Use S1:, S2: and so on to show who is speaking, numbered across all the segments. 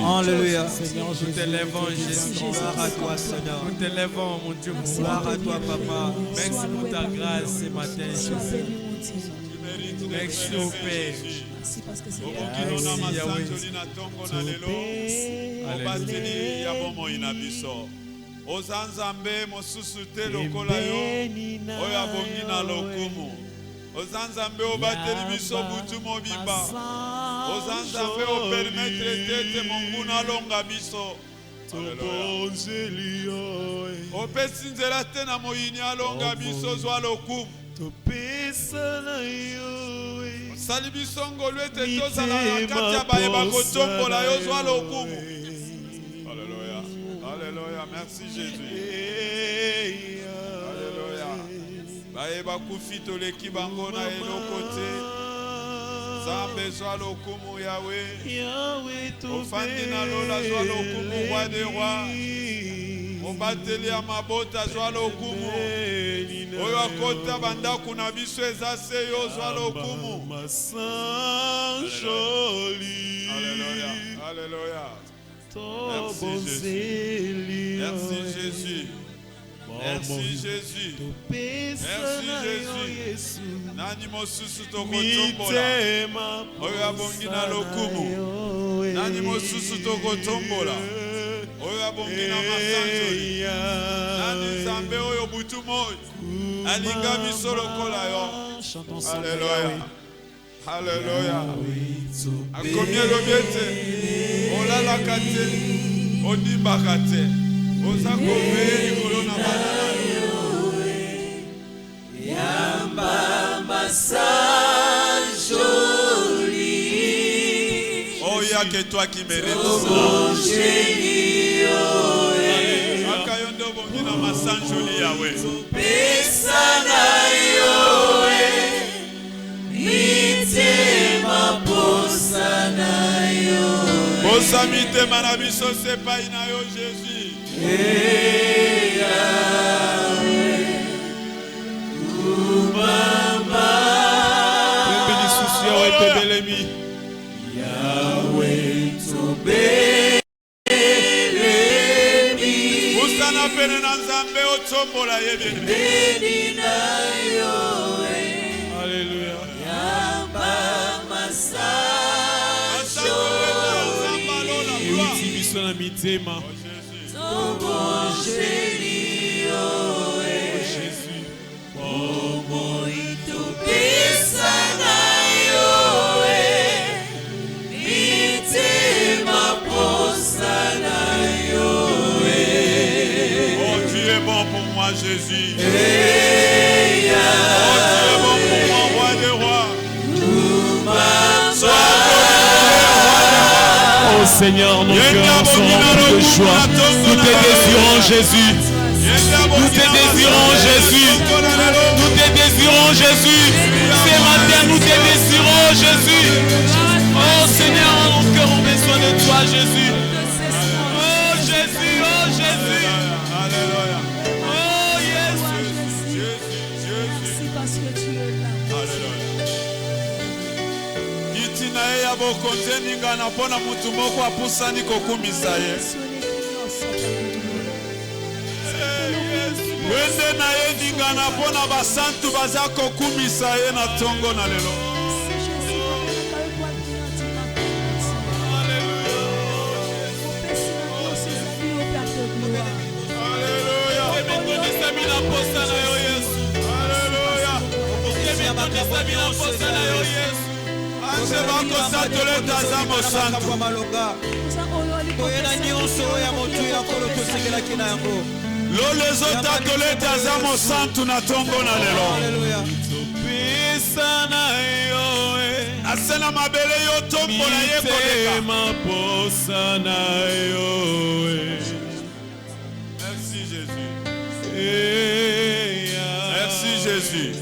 S1: Alléluia.
S2: Seigneur,
S1: nous t'élèvons, Jésus. Gloire à toi, Seigneur. Nous t'élèvons, mon Dieu. Gloire à toi, Papa. Merci pour ta grâce ce matin, Jésus. Merci au Père.
S3: Merci parce que c'est
S4: Ozanzambe mosusu te lokola yo oyo abongi na lokumu. Ozanzambe obateli biso butu mobimba. Ozanzambe opermetre tete monguna longa biso. Opesi nzela te na moyini alonga biso zwa lokumu. Osali biso ngolu ete tozala na kati ya bayeba kotombola yo zwa lokumu. Alléluia. Alléluia. Merci Jésus. Alléluia. Bayeba kufito leki bango na eloko te. Zambe zwa lokumu Yahweh. Ofandi na lola zwa lokumu roi des rois. Obateli ya mabota zwa lokumu. Oyo akota bandaku na biso eza se yo zwa lokumu. Alléluia. Alléluia. Merci Jésus. Merci Jésus. Merci Jésus. Merci Jésus. Nani mosusu tokotombola. Oyo abongi na lokumu. Nani mosusu tokotombola. Oyo abongi na masanjoli. Nani nzambe oyo butu moyo. Alinga biso lokola yo. Alléluia. Alléluia. Akomi elobiete. Olalaka te. Odimbaka te. Oza koveye likolo na bana na yo.
S5: Yamba masanjoli.
S4: Oh, il y a que toi qui mérites ça. Akayondo bongi na masanjoli Yahweh.
S5: Pesana yoe. Mitema posana yoe.
S4: Bosa mitema na biso sepai na yo Jésus.
S5: Yahweh. Kumamba.
S4: Mbili susi Yahweh tebelemi.
S5: Yahweh tobelemi.
S4: Usana pene na nzambe otombola yebeni.
S5: Beni na yoe.
S4: Alléluia.
S5: Yamba masanjoli.
S4: Euti biso na mitema.
S5: Tobongeli yoe.
S4: Jésus.
S5: Bomo itopesa na yoe. Mitema posa na yoe.
S4: Oh, tu es bon pour moi, Jésus. Oh,
S5: Yahweh.
S4: tu es bon pour moi, roi des rois.
S2: Oh Seigneur, nos cœurs sont remplis de joie. Nous te désirons Jésus. Nous te désirons Jésus. Nous te désirons Jésus. Ce matin, nous te désirons Jésus. Oh Seigneur, nos cœurs ont besoin de toi Jésus. Oh Jésus, oh Jésus.
S4: Alléluia.
S2: Oh yes.
S3: Merci parce que tu es là.
S4: Alléluia. Kiti na ye ya bokonzi eninga na mpona mutu moko apusani kokumisa ye. Wende na ye ninga na mpona basantu baza kokumisa ye na tongo na lelo. Asena mabele yo tombola ye koleka. Merci Jésus. Merci Jésus.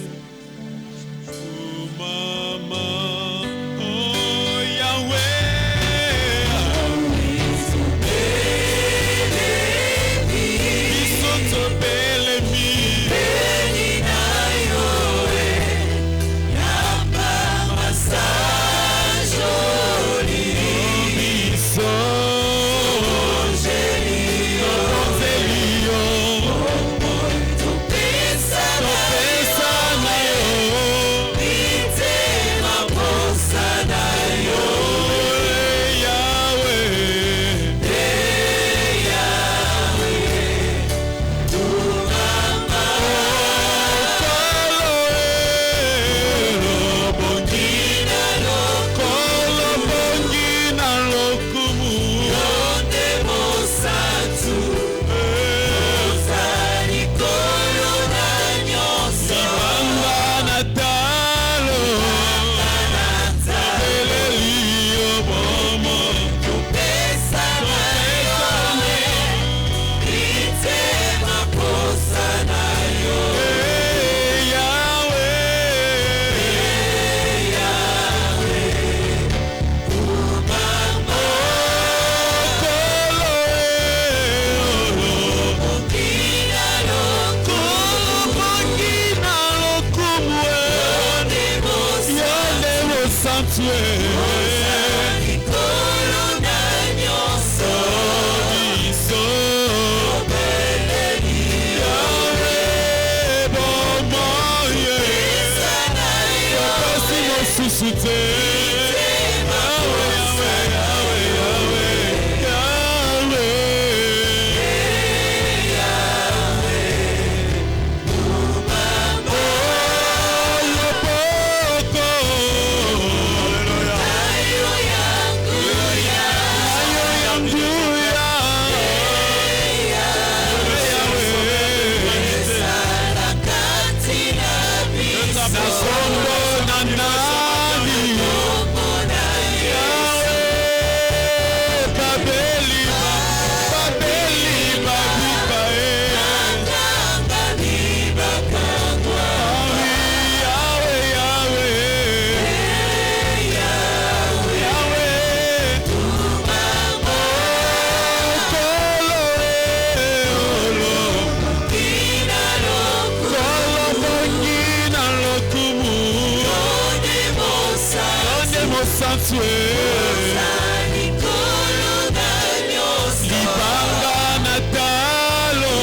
S2: Yesu libanga na talo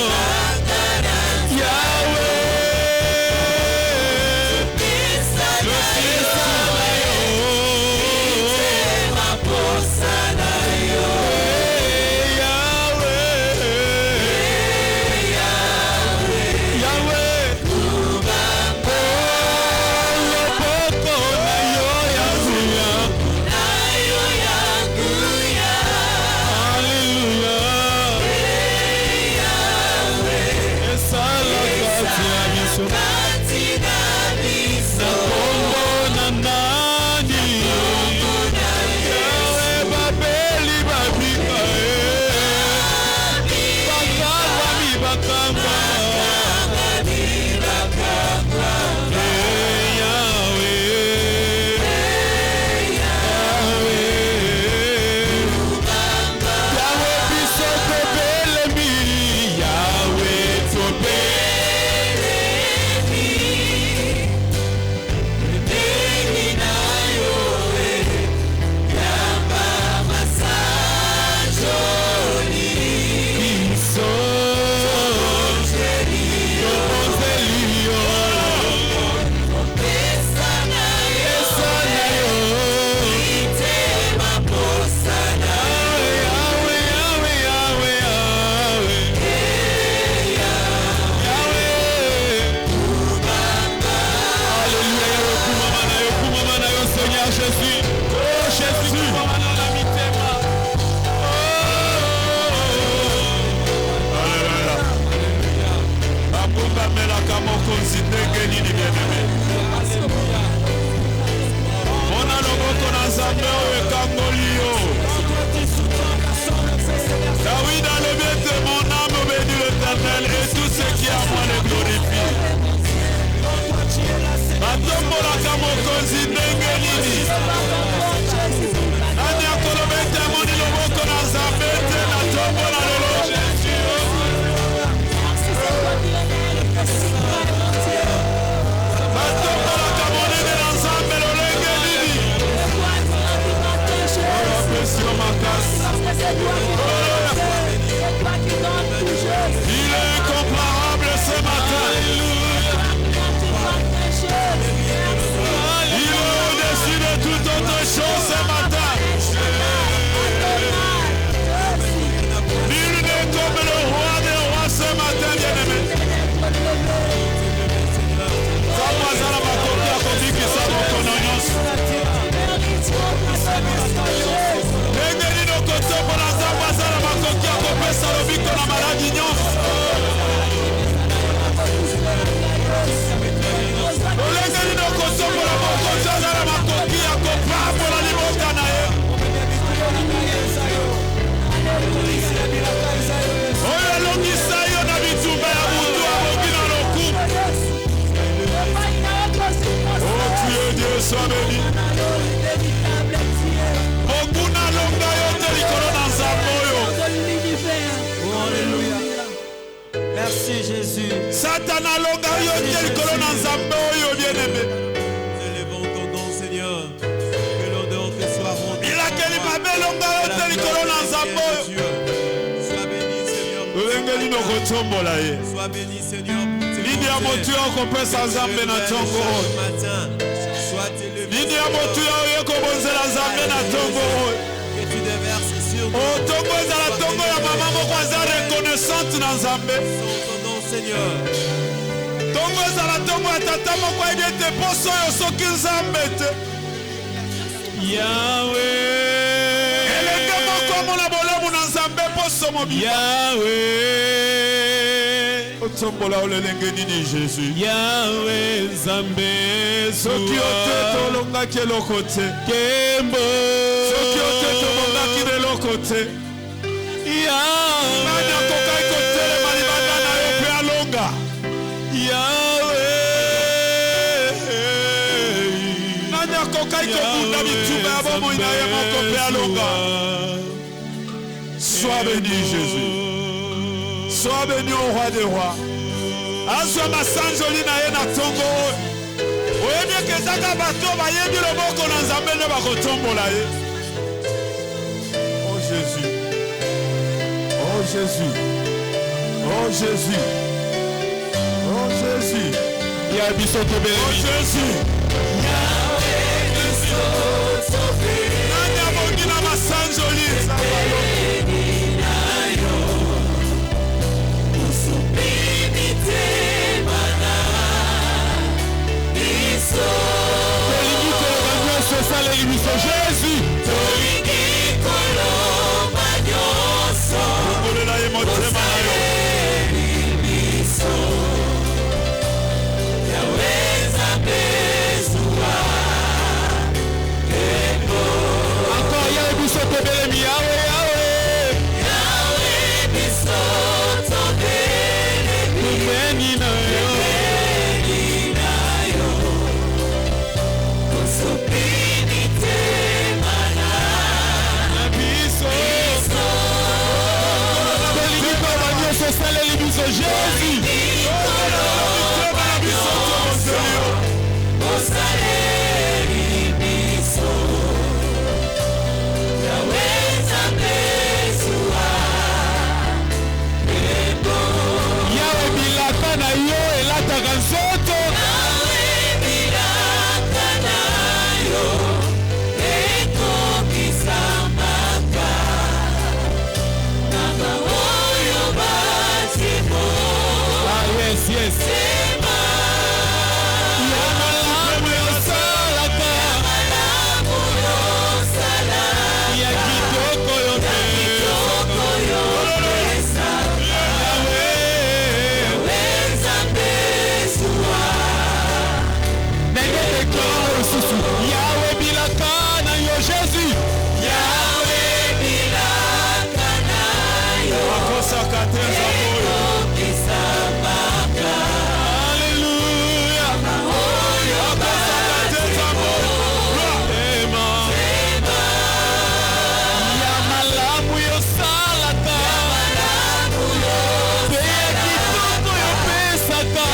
S1: Merci Jésus.
S4: Satana longa yo tel kolona nzambe oyo bien-aimé.
S1: Nous élevons ton nom Seigneur. Que l'honneur te soit rendu.
S4: Il a quel mabé longa yo tel kolona nzambe oyo.
S1: Sois béni Seigneur.
S4: Olengeli no kotombola ye.
S1: Sois béni Seigneur.
S4: Nini ya motu yo kopesa nzambe na tongo oyo.
S1: Sois élevé.
S4: Nini ya motu yo yekobonzela nzambe na tongo oyo.
S1: Que tu déverses sur nous.
S4: O tongo ezala tongo ya mama moko aza reconnaissante na nzambe.
S5: Seigneur.
S4: Tongo ezala tongo ya tata moko ayebi ete poso oyo soki nzambe te.
S2: Yahweh.
S4: Elenge moko amona bolamu na nzambe poso mobimba.
S2: Yahweh.
S4: Otombola olelenge nini Jésus.
S2: Yahweh Nzambe
S4: soki ote tolongaki eloko te.
S2: Kembo.
S4: Soki ote tobongaki eloko te.
S2: Yahweh.
S4: Nani akokaki kotelema libanda na yo mpe alonga.
S2: Yahweh.
S4: Nani akokaki kobunda bitumba ya bomoi na ye moko mpe alonga. Sois béni Jésus. Sois béni au roi des rois. Azwa masanjoli na ye na tongo. Oye bien que ça va bateau va y aller le mot qu'on a zamé ne va retomber là. Oh Jésus. Oh Jésus. Oh Jésus. Oh Jésus.
S2: Il y a Bissot
S4: Oh
S2: Tobelemi.
S4: Jésus. Nani abongina masanjoli.
S2: Jésus. Encore Yahweh Bissot Tobelemi. Yahweh, Yahweh. Yahweh Bissot Tobelemi. Jésus. Yahweh bilaka na yo elataka nzoto. Yahweh bilaka na yo ekokisambaka na baoyo batimo. Ah yes, yes. Yahweh bilaka na yo Jésus. Yahweh bilaka na yo ekokisambaka. Alléluia. Ya malamu yosalaka. Pe ya kitoko yopesaka.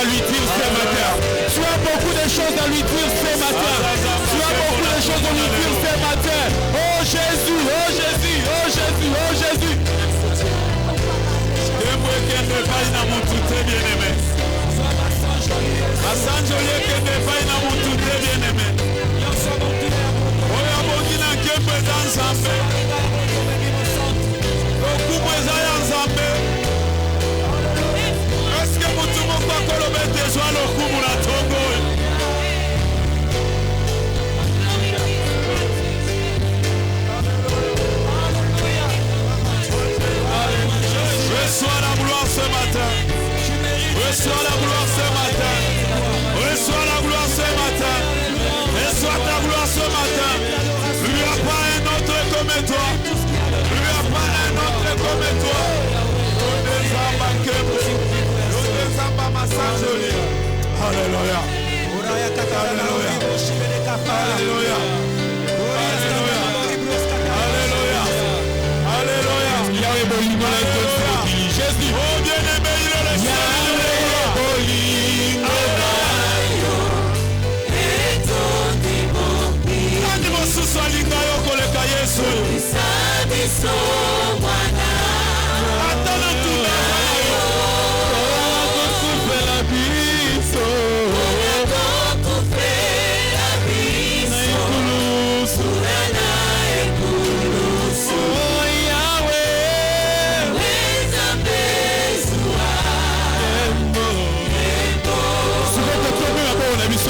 S2: À lui dire ce matin. Tu as beaucoup de choses à lui dire ce matin. Tu as beaucoup de choses à lui dire ce matin. Oh Jésus, oh Jésus, oh Jésus, oh Jésus. Reçois la gloire ce matin. Reçois la gloire ce matin. Reçois la gloire ce matin. Reçois ta gloire ce matin. Il n'y a pas un autre comme toi. Il n'y a pas un autre comme toi. Alléluia. Alléluia. Alléluia. Alléluia. Alléluia.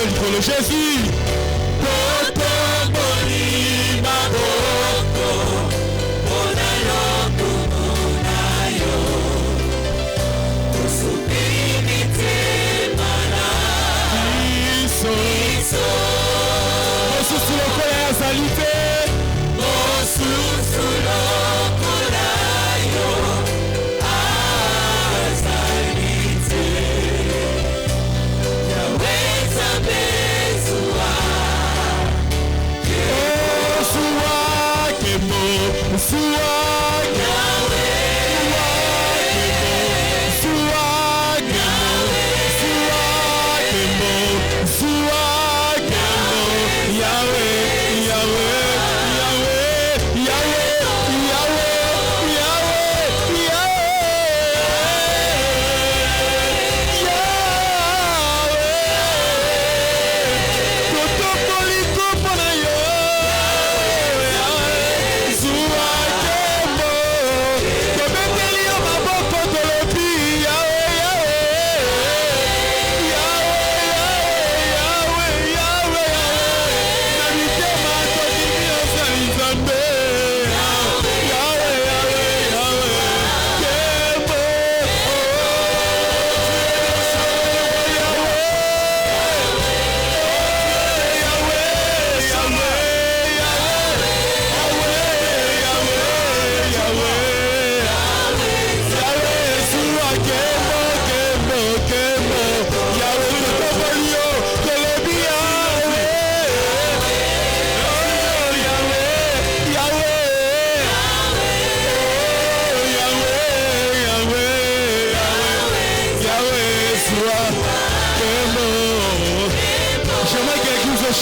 S2: seul pour le Jésus.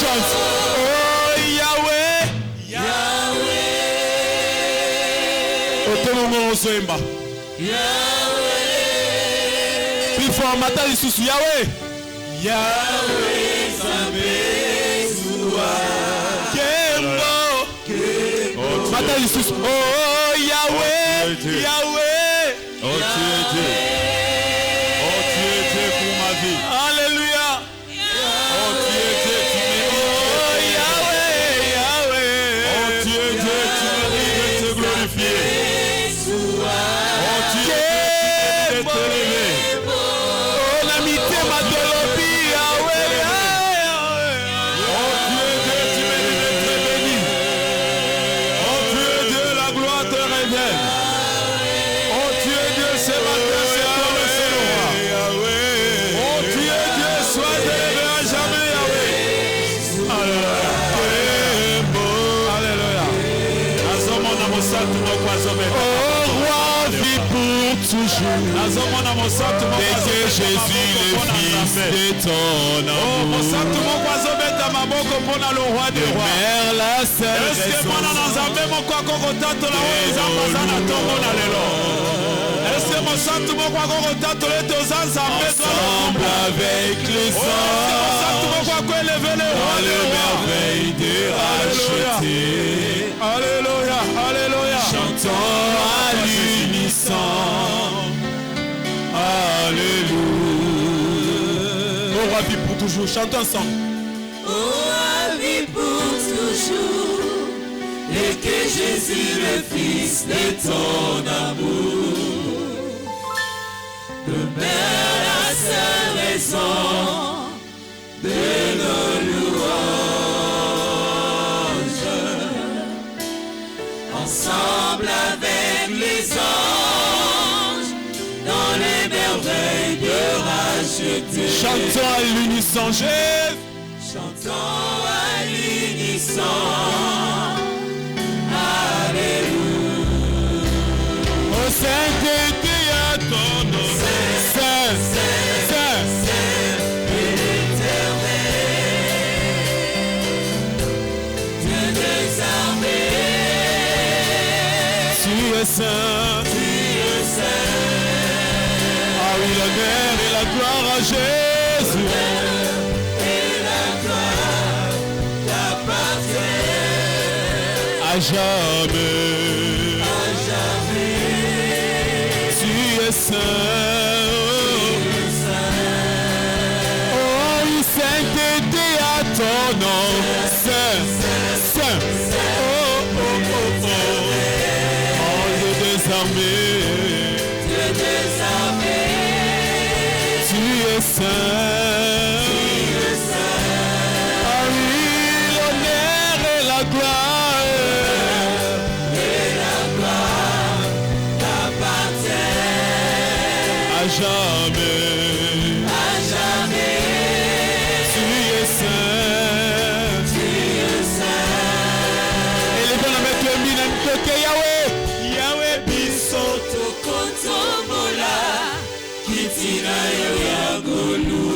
S2: Chante. Oh Yahweh, Yahweh. Otomo Zoemba. Yahweh. Plus fort, Matali Soussou. Yahweh. Yahweh Zambé Soua. Kembo. Matali Soussou. Oh Yahweh, Yahweh.
S4: Oh tu es Dieu. Oh tu es Dieu pour ma vie.
S2: Alléluia.
S4: Oh tu es Dieu, tu mérites. Oh tu es Dieu, tu mérites de te glorifier. Oh tu es Dieu, tu mérites de te lever.
S2: Oh l'amitié m'a développé.
S4: Oh tu es Dieu, tu mérites d'être béni. Oh tu es Dieu, la gloire te revient. Oh tu es Dieu, c'est ma Dieu, c'est toi le seul roi. Oh tu es Dieu, sois élevé à jamais, Yahweh. Alléluia. Alléluia. Azomona mosantu mokwazomeka.
S2: Oh roi vit pour toujours.
S4: Azomona mosantu
S2: Dès que Jésus le fils de ton
S4: Oh
S2: amour
S4: mosantu mokwazometa maboko pona le roi des rois.
S2: vers la seule
S4: Est-ce que
S2: raison
S4: mwana na nzambe moko akokotatola oyo nzambe aza na ntongo na lelo? Est-ce que mosantu moko akokotatola ete oza nzambe
S2: ensemble avec les
S4: mosantu
S2: anges
S4: moko akoeleve le roi
S2: dans
S4: des
S2: le
S4: rois?
S2: merveille de racheter.
S4: Alléluia, alléluia.
S2: Chantons à l'unisson. Alléluia. Oh roi vit pour toujours. Chantons ensemble.
S5: Oh, vie pour toujours, et que Jésus le Fils de ton amour demeure la seule raison de nos louanges. Ensemble avec les anges, dans les merveilles de racheter.
S2: Chantons à l'unisson. Jésus.
S5: Chantons à l'unisson, Alléluia.
S2: Au sainteté à ton nom, Saint, Saint, Saint,
S5: et l'Éternel, Dieu des armées,
S2: tu es saint.
S5: tu es saint.
S2: Ah oui, l'honneur et la gloire à Jésus. À jamais, tu es saint. Oh, sainteté ton nom. Saint, Saint. Oh, oh, oh, oh. Oh, Dieu des armées.
S5: Dieu des armées.
S2: Tu es saint.
S5: Tu es saint.
S2: Ah oui, l'honneur et la gloire.
S5: Et la gloire t'appartient.
S2: À jamais.
S5: À jamais.
S2: Tu es saint.
S5: Tu es saint.
S2: Élevons la main de mine que Yahweh. Yahweh biso.
S5: Tokotombola. Kitina yo ya golu.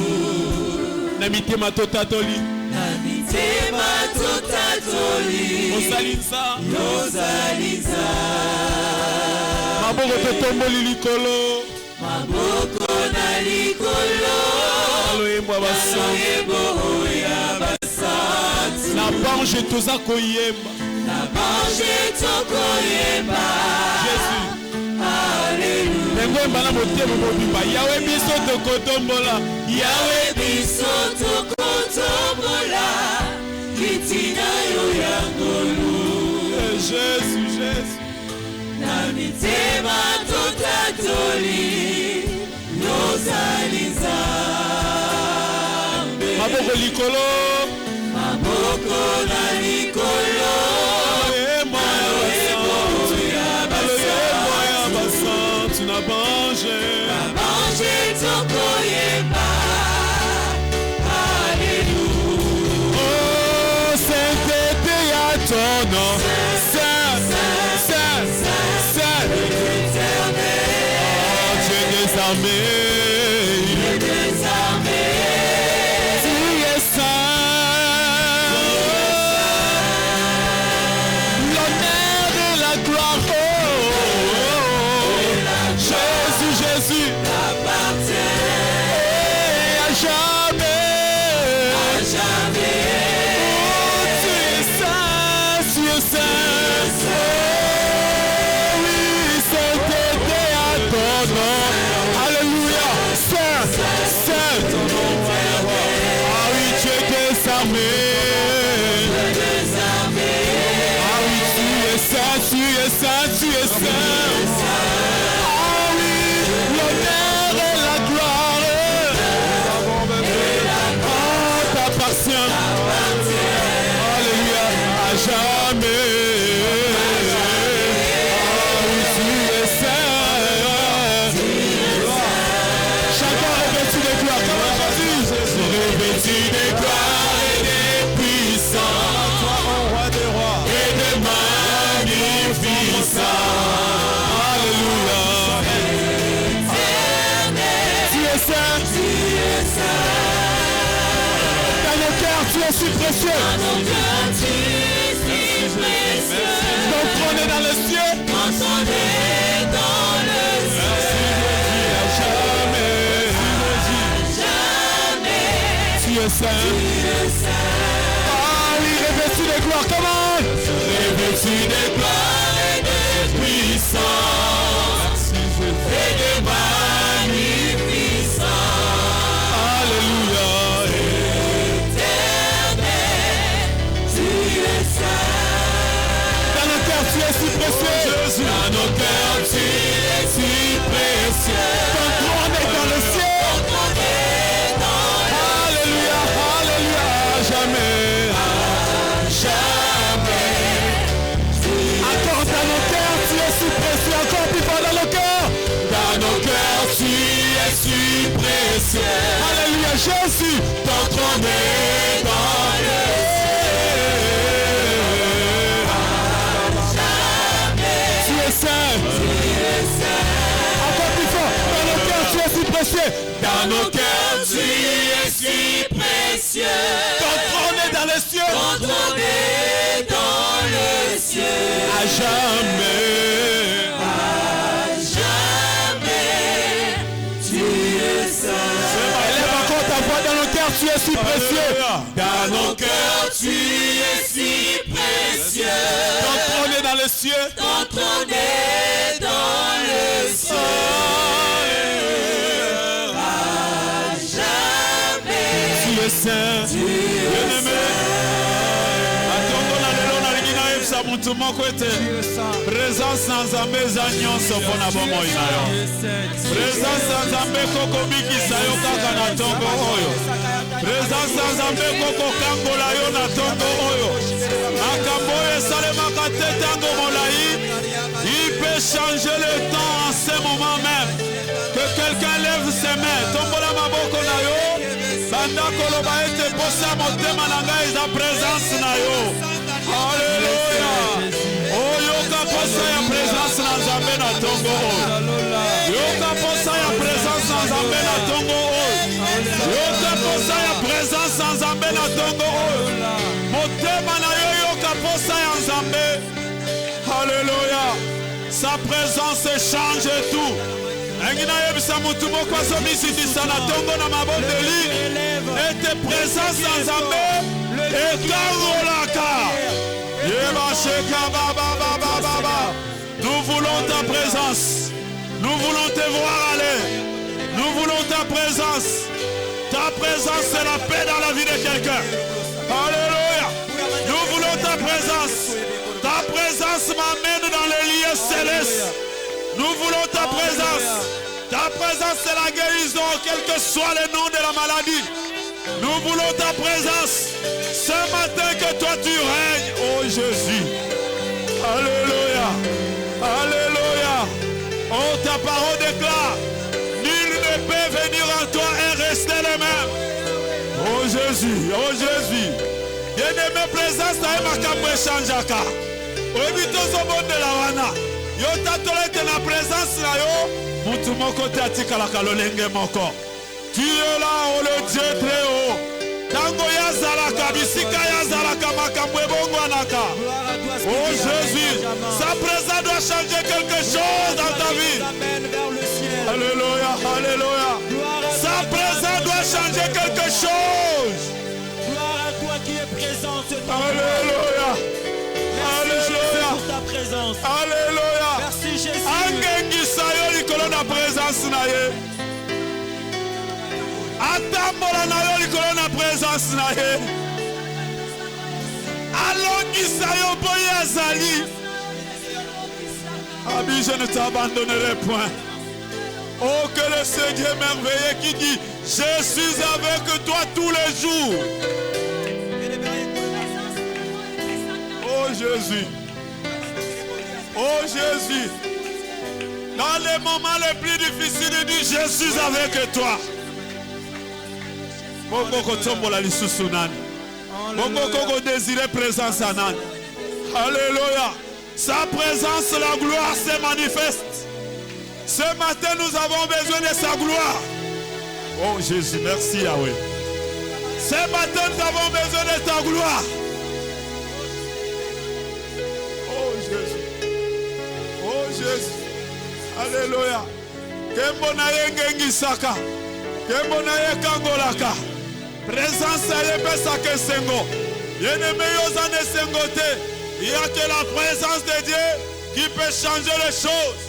S2: Na mitema totatoli.
S5: Na mitema totatoli.
S2: Osalinsa.
S5: Osalinsa.
S2: Maboko totomboli likolo.
S5: Maboko na likolo.
S2: Aloyembo abasa.
S5: Aloyembo ya basati.
S2: Na bange toza koyemba.
S5: Na bange tokoyemba.
S2: Jésus.
S5: Alléluia.
S2: Nengoyemba na motema mobimba. Yahweh biso tokotombola.
S5: Yahweh biso tokotombola. Kitina yo ya ngolu.
S2: Jésus, Jésus.
S5: Na mitema totatoli. Yozali Nzambe.
S2: Maboko likolo.
S5: Maboko na likolo. Aloyembo ya basante.
S2: Na bange.
S5: Na bange tokoyemba. Alléluia.
S2: Oh, sainteté à ton nom. Saint, Saint, Saint.
S5: Éternel.
S2: Oh, Dieu des armées.
S5: Dieu des armées.
S2: Tu es saint. L'honneur et la gloire. Oh, oh, oh. Jésus, Jésus.
S5: T'appartient.
S2: Et à jamais.
S5: À jamais.
S2: Oh, tu es saint, tu es saint. Oh, oui, sainteté à ton nom. Alléluia. Saint, saint. Ah oui, tu es des armées. Ah oui, tu es saint, tu es saint, tu es saint. Ah oui, l'honneur et la gloire. Oh, t'appartient. Alléluia, à jamais. Ah oui, tu es saint. Chacun revêtu de gloire. Comment Jésus? Revêtu de gloire et de puissance. Toi, ô roi des rois. Et de magnificence. Alléluia. Tu es saint. Dans nos cœurs, tu es si précieux. Ton trône est dans les cieux. À jamais. Tu es saint. Ah oui, revêtu de gloire. Comment? Revêtu de gloire et de puissance. Et de magnificence. Alléluia. Dans nos cœurs, tu es si précieux. Dans nos cœurs, tu es si précieux. Ton trône est dans le ciel. Alléluia, alléluia, à jamais. Jamais. Encore dans nos cœurs, tu es si précieux. Encore plus fort dans nos cœurs. Dans nos cœurs, tu es si précieux. Alléluia, Jésus. Ton trône est dans le ciel. Tu es saint. Encore plus fort. Dans nos cœurs, tu es si précieux. Dans nos cœurs, tu es si précieux. Ton trône est dans les cieux.
S5: Ton trône est dans le ciel.
S2: À jamais.
S5: À jamais. Tu es saint.
S2: Élève encore ta voix. Dans nos cœurs, tu es si précieux.
S5: Dans nos cœurs, tu es si précieux.
S2: Ton trône est dans les cieux.
S5: Ton trône est dans le ciel. À jamais.
S2: Tu es es saint. Bien-aimé. Présence sans Nzambe za nyonso mpona bomoi na yo. Présence sans Nzambe kokobikisa yo kaka na ntongo oyo. Présence sans Nzambe kokokangola yo na ntongo oyo. Makambo oyo esalemaka te ntango molai. Il peut changer le temps en ce moment même. Que quelqu'un lève ses mains. Tombola maboko na yo. Banda koloba ete posa motema na ngai eza présence na yo. Alléluia. Oh, yoka posa ya présence na Nzambe na tongo oyo. Yoka posa ya présence na Nzambe na tongo oyo. Yoka posa ya présence na Nzambe na tongo oyo. Motema na yo yoka posa ya Nzambe. Alléluia. Sa présence change tout. Engina yebisa mutu moko azomisitisa na tongo na mabondeli. Ete présence na Nzambe ekangolaka. Nous voulons ta présence. Nous voulons te voir aller. Nous voulons ta présence. Ta présence, c'est la paix dans la vie de quelqu'un. Alléluia. Nous voulons ta présence. Ta présence m'amène dans les lieux célestes. Nous voulons ta présence. Ta présence, c'est la guérison, quel que soit le nom de la maladie. Nous voulons ta présence. Ce matin que toi tu règnes, oh Jésus. Alléluia. Alléluia. Oh, ta parole déclare, nul ne peut venir en toi et rester le même. Oh Jésus, oh Jésus. Bien-aimé, présence, ta makambo echangeaka. Oyebito zobo de la wana. Yo tatolete na présence na yo. Mutu moko te atikalaka lolenge moko. Tu es là, oh le Dieu très haut. Tango yazalaka, bisika yazalaka, makambo ebongwanaka. Oh Jésus, sa présence doit changer quelque chose dans ta vie. Alléluia, alléluia. Sa présence doit changer quelque chose.
S5: Gloire à toi qui es présent ce temps.
S2: Alléluia.
S5: Merci Jésus pour ta présence.
S2: Alléluia.
S5: Merci Jésus.
S2: Angengisa yo likolo na présence na ye. Atambola na yo likolo na présence na ye. Alongisa yo boye azali. Abi, je ne t'abandonnerai point. Oh, que le Seigneur merveilleux qui dit, je suis avec toi tous les jours. Oh Jésus. Oh Jésus. Dans les moments les plus difficiles, il dit, je suis avec toi. Bongo kotombola lisusu nani. Bongo koko désire présence à nani. Alléluia. Sa présence, la gloire se manifeste. Ce matin, nous avons besoin de sa gloire. Oh Jésus, merci Yahweh. Ce matin, nous avons besoin de ta gloire. Oh Jésus. Oh Jésus. Alléluia. Kembo na ye ngengisaka. Kembo na ye kangolaka. Présence à l'épessa que sengo. Bien-aimé yozane sengote. Il n'y a que la présence de Dieu qui peut changer les choses.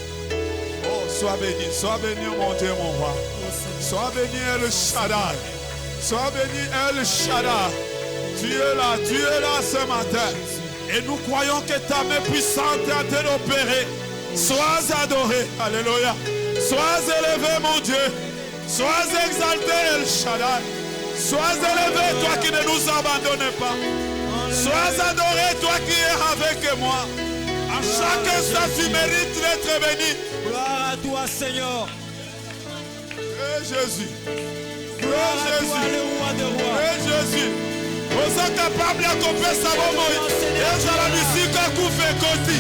S2: Oh, sois béni mon Dieu, mon roi. Sois béni El Shaddai. Sois béni El Shaddai. Tu es là ce matin. Et nous croyons que ta main puissante est en train d'opérer. Sois adoré. Alléluia. Sois élevé, mon Dieu. Sois exalté, El Shaddai. Sois élevé, toi qui ne nous abandonnes pas. Sois adoré, toi qui es avec moi. À chaque instant, tu mérites d'être béni.
S5: Gloire à toi, Seigneur.
S2: Jésus.
S5: Gloire à toi, le roi de rois.
S2: Jésus. Vous êtes capable de couper sa bombe. Et je la musique à couper côté.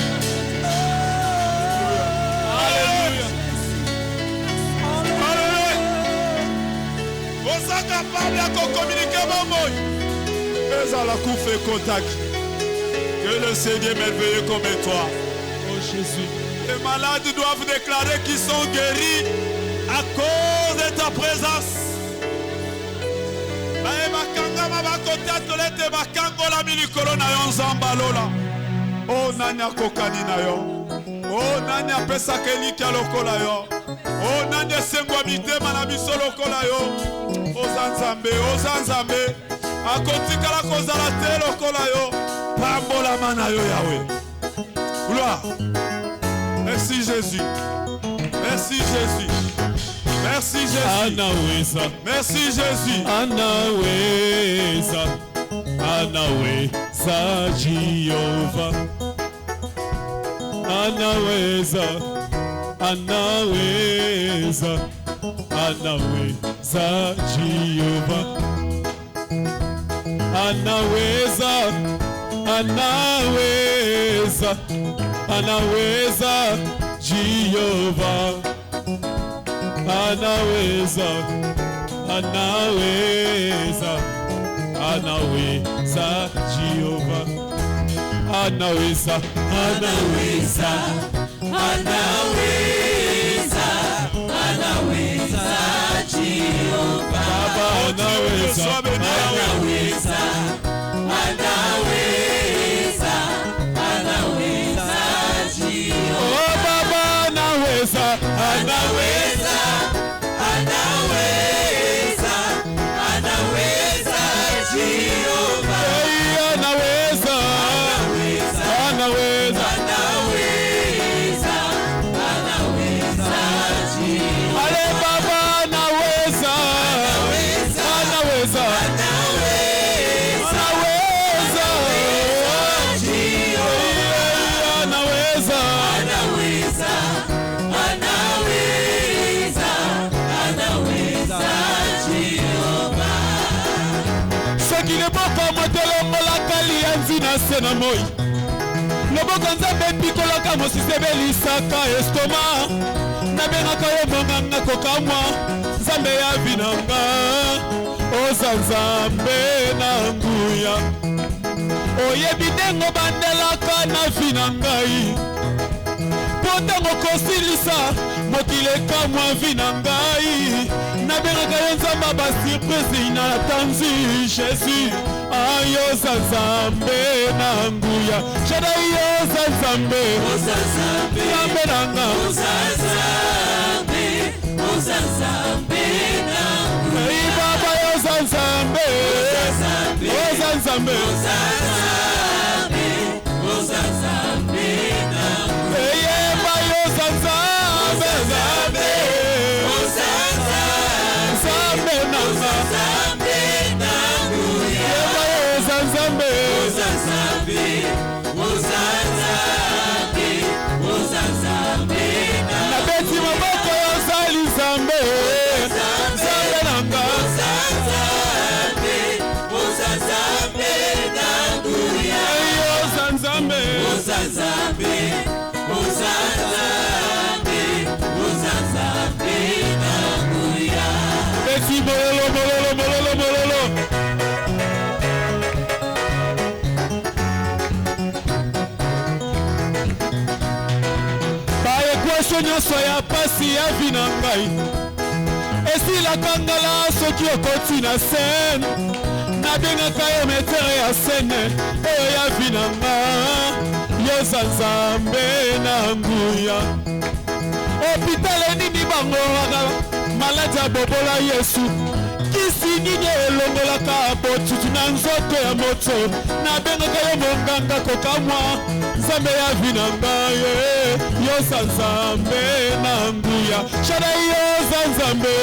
S2: Alléluia. Alléluia. Vous êtes capable de communiquer bombe. Et je la couper contact. Que le Seigneur merveilleux comme toi. Oh Jésus. Les malades doivent déclarer qu'ils sont guéris à cause de ta présence. Oh nanya kokani na yo. Oh nanya pesa kelika lokola yo. Oh nanya sengwa mitema na biso lokola yo.
S4: oza nzambe akotikala kozala te lokola yo pambolama na yo Yahweh. Gloire. Merci Jésus. Merci Jésus. Merci Jésus.
S2: Anaweza.
S4: Merci Jésus.
S2: Anaweza. Anaweza Jehova. Anaweza. Anaweza. Anaweza Jehova. Anaweza. Anaweza. Anaweza Jehova. Anaweza. Anaweza. Anaweza Jehova. Anaweza.
S5: Anaweza. Anaweza. Anaweza Jehova.
S2: Baba anaweza.
S5: Anaweza. Anaweza. Anaweza Jehova.
S2: Oh Baba anaweza.
S5: Anaweza. Anaweza. Anaweza Jehova.
S2: Hey, anaweza. Anaweza.
S5: Anaweza. Anaweza Jehova.
S2: Ale Baba anaweza. Anaweza. Soki leboko motelo molaka lianzi na se na moi loboko nzambe epikolaka mosise belisaka estoma nabengaka yo monganga kokamwa nzambe ya binanga oza nzambe na nguya oyebi ndengo bandelaka na vi na ngai mpo ntango kosilisa mokili ekamwa vi na ngai nabengaka yo nzambe basurprise inatanzi Jésus ayoza nzambe na nguya Shaddai yoza nzambe nzambe nanga ei Baba yoza nzambe yoza nzambe eyeba yoza nzambe nzambe nzambe nanga eyeba yoza nzambe nabeti maboko yozali nzambe nzambe nanga yoza nzambe beti mololo mololo mololo mololo baekwasio nyonso ya pasi ya vi na ngai esilaka ngala soki okoti na sene nabengaka yo metere ya sene oyo ya vi na nga yoza nzambe na nguya opitale nini bangolaka maladi ya bobola Yesu kisi nini elongolaka botutu na nzoto ya moto nabengaka yo monganga kokamwa nzambe ya vi na ngai yoza nzambe na nguya Shaddai yoza nzambe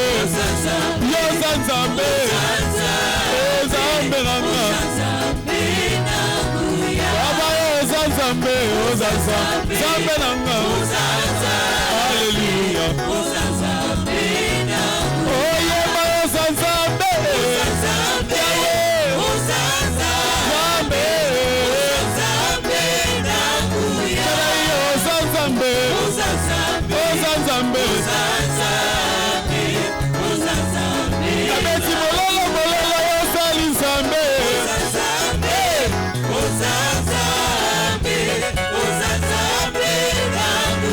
S2: yoza nzambe nzambe nanga Baba yoza nzambe yoza nzambe nanga Haleluya oyeba yoza nzambe yoza nzambe yoza nzambe nabeti mololo mololo yozali nzambe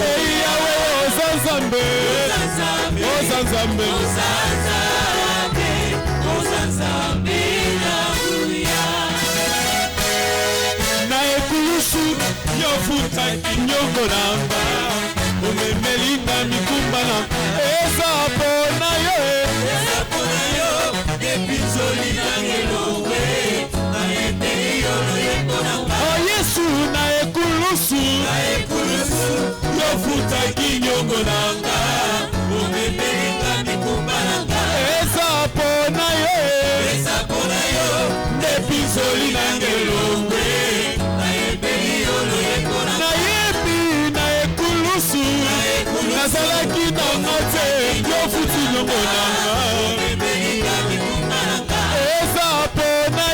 S2: eyawe yoza nzambe yoza nzambe na ekulusu yofutaki nyongo nanga omemelinga mikumba na eza mpona yo pinzoli nangelongwe nayebi na ekulusu nazalaki nango te yo futi longo nanga eza pona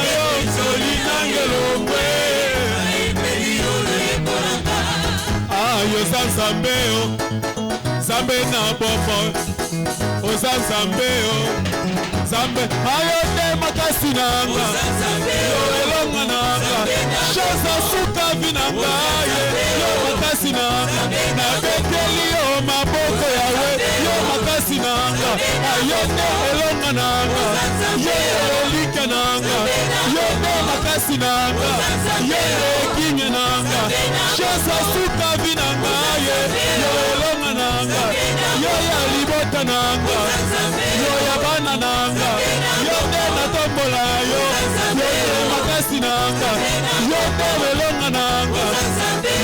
S2: yo pinzoli nangelongwe yoza nzambe yo nzambe na boko oza nzambe yo nzambe ayo te makasi nanga yo elonga nanga chose suka vi nanga yo makasi nanga nabeteli yo maboko yawe yo makasi nanga ayo te elonga nanga yo elike nanga yo te makasi nanga yo ekinge nanga chose suka vi nanga yo elonga nanga yo ya libota nanga yo ya bana nanga yo te natombola yo yo makasi nanga yo te elonga nanga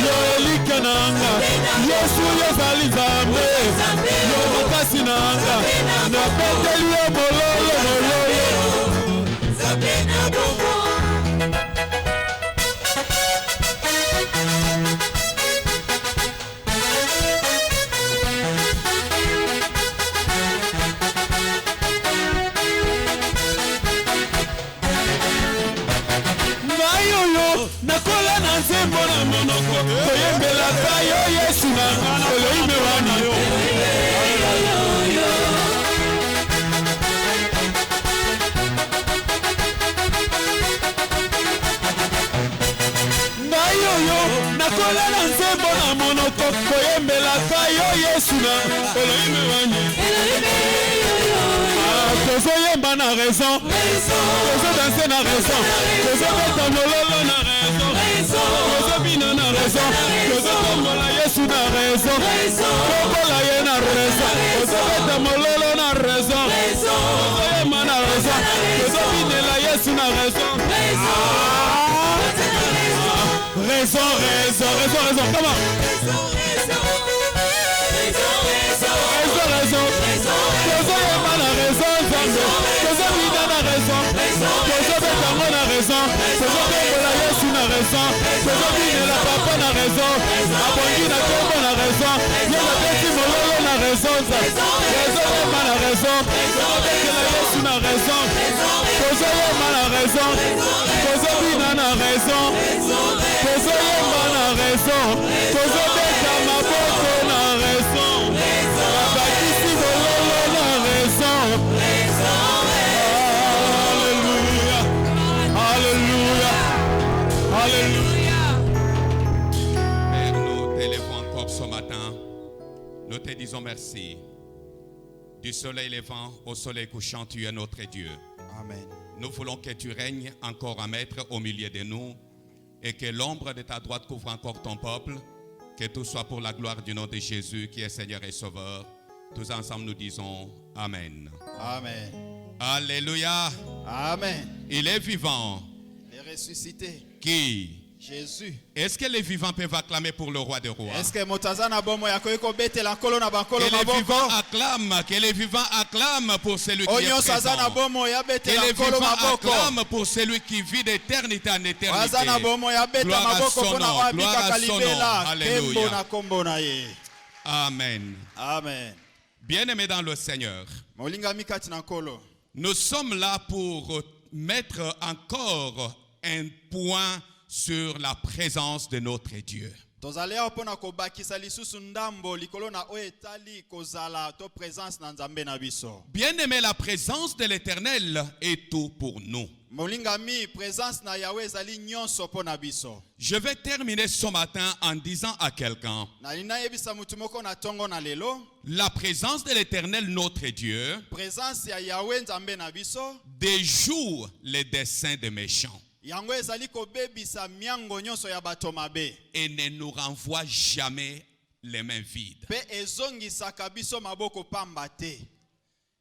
S2: yo elike nanga yesu yozali nzambe yo makasi nanga napeteli yo mololo nakola na nzembo na monoko koyembelaka yo yesu nanga elohime wani yo ngayoyo nakola na nzembo na monoko koyembelaka yo yesu nanga elohime wani tozoyemba na raison tozodanse na raison tozobeta mololo na raison tozobina na raison tozotombola yesu na raison tokola ye na raison tozobeta mololo na raison tozoyemba na raison tozobinela yesu na raison raison comment tozoyemba na raison nzambe tozobina na raison tozobetango na raison tozotombola yesu na raison tozobinela papa na raison abongi na kombo na raison ye nabeti mololo na raison tozoyemba na raison tozobetela yesu na raison tozoyemba na raison tozobina na raison tozoyemba na raison tozobeta maboko na raison babakisi mololo na raison. Alléluia.
S4: Père, nous t'élevons encore ce matin. Nous te disons merci. Du soleil levant au soleil couchant, tu es notre Dieu.
S6: Amen.
S4: Nous voulons que tu règnes encore à maître au milieu de nous et que l'ombre de ta droite couvre encore ton peuple. Que tout soit pour la gloire du nom de Jésus qui est Seigneur et Sauveur. Tous ensemble nous disons Amen.
S6: Amen.
S4: Alléluia.
S6: Amen.
S4: Il est vivant.
S6: Il est ressuscité.
S4: Qui?
S6: Jésus.
S4: Est-ce que les vivants peuvent acclamer pour le roi des rois?
S6: Est-ce que motazana bomo yakoyeko betela nkolo na bankolo
S4: que les
S6: maboko?
S4: vivants acclament, que les vivants acclament pour celui qui est
S6: Onyo
S4: présent.
S6: sazana bomo ya
S4: Que
S6: betela
S4: les
S6: nkolo
S4: vivants
S6: maboko.
S4: acclament pour celui qui vit d'éternité en éternité.
S6: Wazana bomo ya beta
S4: Gloire à
S6: maboko
S4: son
S6: pona
S4: nom,
S6: wa
S4: gloire
S6: bika
S4: à son nom.
S6: kalibela kembo
S4: Alléluia.
S6: na kombo na ye.
S4: Amen.
S6: Amen.
S4: Bien-aimés dans le Seigneur,
S6: Molinga mikati na nkolo.
S4: nous sommes là pour mettre encore un point sur la présence de notre Dieu.
S6: Tozalea pona kobakisa lisusu ndambo likolo na oetali kozala to présence na nzambe na biso.
S4: Bien-aimés, la présence de l'Éternel est tout pour nous.
S6: Molinga mi présence na Yahweh ezali nyonso pona biso.
S4: Je vais terminer ce matin en disant à quelqu'un,
S6: Na lina yebisa mutu moko na tongo na lelo.
S4: la présence de l'Éternel, notre Dieu,
S6: Présence ya Yahweh nzambe na biso.
S4: déjoue les desseins des méchants
S6: Yango ezali kobebisa miango nyonso ya bato mabe.
S4: et ne nous renvoie jamais les mains vides.
S6: Pe ezongisaka biso maboko pamba te.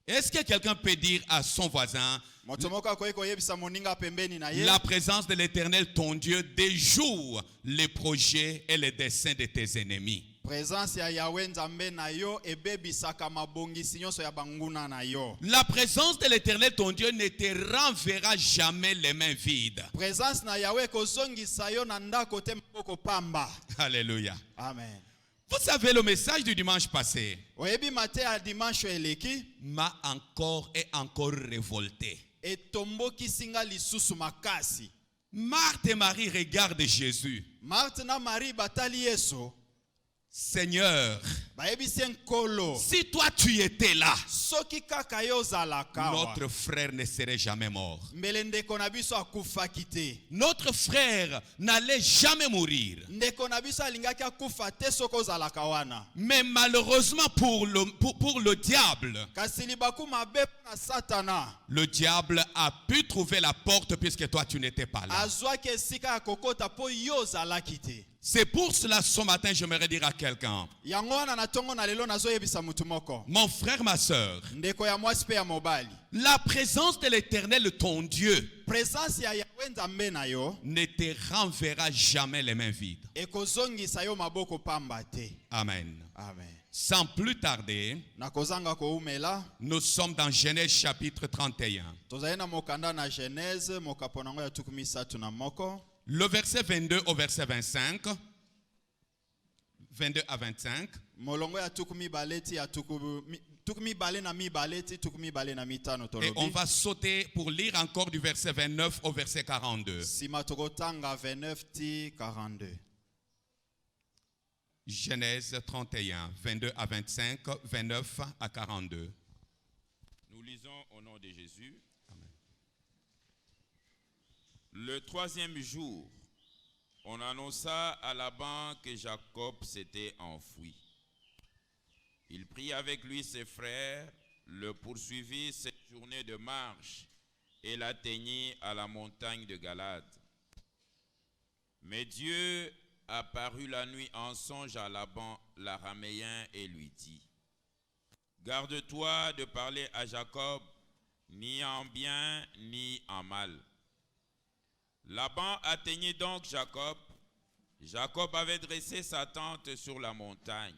S4: Est-ce que quelqu'un peut dire à son voisin,
S6: Moto moko akoki koyebisa moninga pembeni na ye.
S4: la présence de l'Éternel, ton Dieu, déjoue les projets et les desseins de tes ennemis?
S6: Présence ya Yahweh Nzambe na yo ebebisaka mabongisi nyonso ya banguna na yo.
S2: La présence de l'Éternel, ton Dieu, ne te renverra jamais les mains vides.
S6: Présence na Yahweh kozongisa yo na ndako te maboko pamba.
S2: Alléluia.
S6: Amen.
S2: Vous savez, le message du dimanche passé
S6: Oyebi mate ya dimanche eleki
S2: m'a encore et encore révolté.
S6: etomboki singa lisusu makasi.
S2: Marthe et Marie regardent Jésus.
S6: Marthe na Marie batali Yesu.
S2: Seigneur, si toi tu étais là, notre frère ne serait jamais mort. Notre frère n'allait jamais mourir. Mais malheureusement pour le diable, le diable a pu trouver la porte puisque toi tu n'étais pas là. C'est pour cela ce matin j'aimerais dire à quelqu'un, mon frère, ma soeur, la présence de l'Éternel, ton Dieu, ne te renverra jamais les mains vides. Amen. Sans plus tarder, nous sommes dans Genèse chapitre 31. Le verset 22 au verset 25. 22 à 25. Et on va sauter pour lire encore du verset 29 au verset 42. Genèse 31, 22 à 25, 29 à 42.
S4: Nous lisons au nom de Jésus. Amen. Le troisième jour, on annonça à Laban que Jacob s'était enfui. Il prit avec lui ses frères, le poursuivit cette journée de marche et l'atteignit à la montagne de Galade. Mais Dieu apparut la nuit en songe à Laban l'araméen et lui dit: garde-toi de parler à Jacob ni en bien ni en mal. Laban atteignit donc Jacob. Jacob avait dressé sa tente sur la montagne.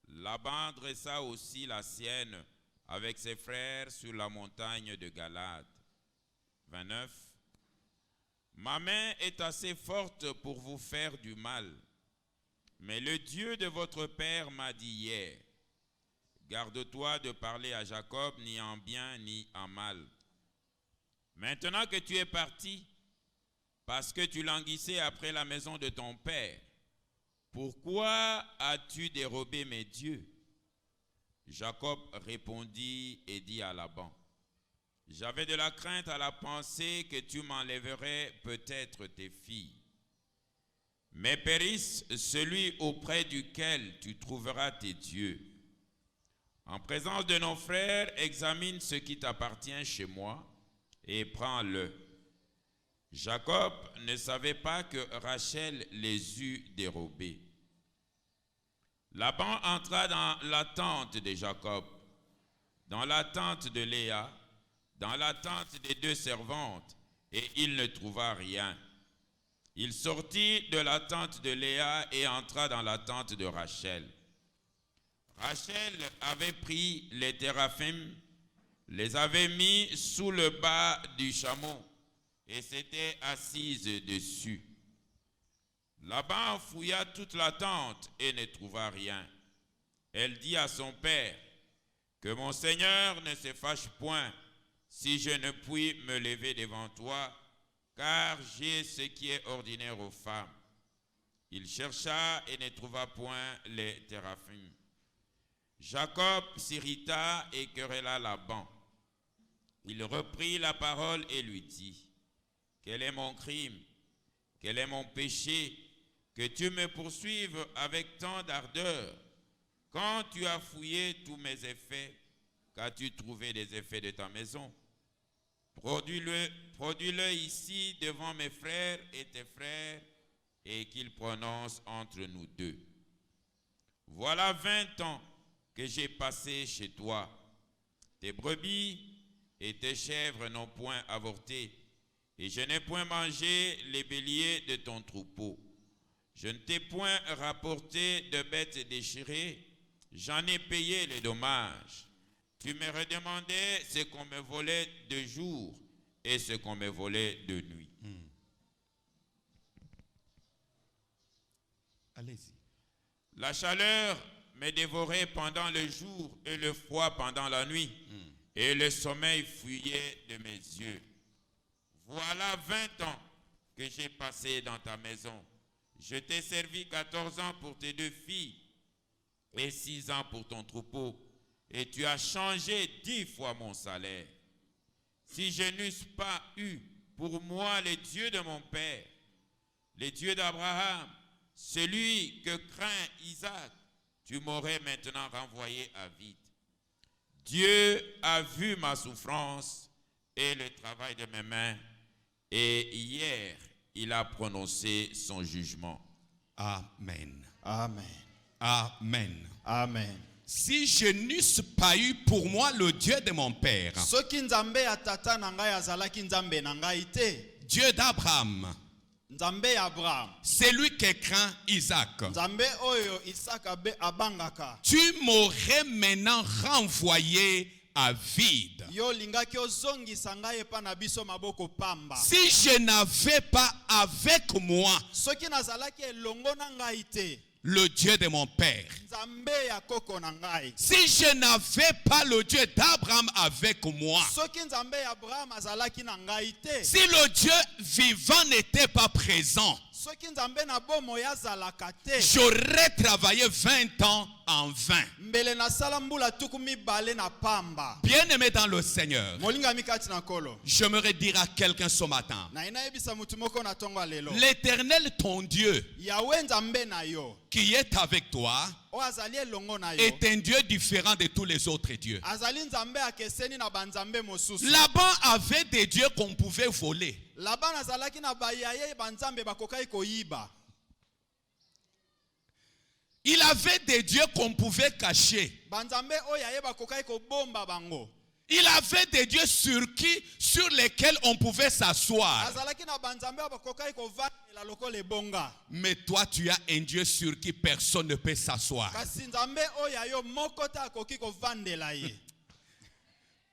S4: Laban dressa aussi la sienne avec ses frères sur la montagne de Galade. 29. Ma main est assez forte pour vous faire du mal, mais le Dieu de votre père m'a dit hier: garde-toi de parler à Jacob ni en bien ni en mal. Maintenant que tu es parti, parce que tu languissais après la maison de ton père, pourquoi as-tu dérobé mes dieux? Jacob répondit et dit à Laban: j'avais de la crainte à la pensée que tu m'enlèverais peut-être tes filles. Mais périsse celui auprès duquel tu trouveras tes dieux. En présence de nos frères, examine ce qui t'appartient chez moi et prends-le. Jacob ne savait pas que Rachel les eût dérobés. Laban entra dans la tente de Jacob, dans la tente de Léa, dans la tente des deux servantes, et il ne trouva rien. Il sortit de la tente de Léa et entra dans la tente de Rachel. Rachel avait pris les téraphim, les avait mis sous le bas du chameau et s'était assise dessus. Laban fouilla toute la tente et ne trouva rien. Elle dit à son père: que mon Seigneur ne se fâche point si je ne puis me lever devant toi, car j'ai ce qui est ordinaire aux femmes. Il chercha et ne trouva point les téraphim. Jacob s'irrita et querella Laban. Il reprit la parole et lui dit: quel est mon crime? Quel est mon péché que tu me poursuives avec tant d'ardeur? Quand tu as fouillé tous mes effets, qu'as-tu trouvé des effets de ta maison? Produis-le ici devant mes frères et tes frères, et qu'ils prononcent entre nous deux. Voilà 20 ans que j'ai passé chez toi. Tes brebis et tes chèvres n'ont point avorté, et je n'ai point mangé les béliers de ton troupeau. Je ne t'ai point rapporté de bêtes déchirées, j'en ai payé les dommages. Tu me redemandais ce qu'on me volait de jour et ce qu'on me volait de nuit.
S2: Allez-y.
S4: La chaleur me dévorait pendant le jour et le froid pendant la nuit, et le sommeil fuyait de mes yeux. Voilà 20 ans que j'ai passé dans ta maison. Je t'ai servi 14 ans pour tes 2 filles et 6 ans pour ton troupeau, et tu as changé 10 fois mon salaire. Si je n'eusse pas eu pour moi les dieux de mon père, les dieux d'Abraham, celui que craint Isaac, tu m'aurais maintenant renvoyé à vide. Dieu a vu ma souffrance et le travail de mes mains, et hier, il a prononcé son jugement.
S2: Amen.
S6: Amen.
S2: Amen.
S6: Amen.
S2: Si je n'eusse pas eu pour moi le Dieu de mon père,
S6: Soki nzambe ya tata na ngai azalaki nzambe na ngai te,
S2: Dieu d'Abraham,
S6: nzambe ya Abraham,
S2: c'est lui qui craint Isaac,
S6: nzambe oyo Isaka be abangaka,
S2: tu m'aurais maintenant renvoyé à vide.
S6: yo lingaki ozongisa ngai epa na biso maboko pamba.
S2: Si je n'avais pas avec moi
S6: Soki nazalaki elongo na ngai te,
S2: le Dieu de mon père,
S6: nzambe ya koko na ngai,
S2: si je n'avais pas le Dieu d'Abraham avec moi,
S6: soki nzambe ya Abraham azalaki na ngai te,
S2: si le Dieu vivant n'était pas présent,
S6: soki nzambe na bomoi azalaka te,
S2: j'aurais travaillé 20 ans en vain.
S6: mbele nasala mbula tuku mibale na pamba.
S2: Bien-aimé dans le Seigneur,
S6: Molinga mikati na kolo,
S2: j'aimerais dire à quelqu'un ce matin,
S6: na inayebisa mutu moko na tongo lelo,
S2: l'Éternel ton Dieu
S6: Yahweh nzambe na yo
S2: qui est avec toi
S6: o azali elongo na yo,
S2: est un Dieu différent de tous les autres dieux.
S6: azali nzambe akeseni na banzambe mosusu.
S2: Laban avait des dieux qu'on pouvait voler.
S6: Laban azalaki na bayaye banzambe bakokai koyiba.
S2: Il avait des dieux qu'on pouvait cacher.
S6: Banzambe oyaye bakokai kobomba bango.
S2: Il avait des dieux sur lesquels on pouvait s'asseoir.
S6: Azalaki na banzambe bakokai kovandela lokola ebonga.
S2: Mais toi, tu as un Dieu sur qui personne ne peut s'asseoir.
S6: Kasi nzambe oyayo moko te akoki kovandela ye.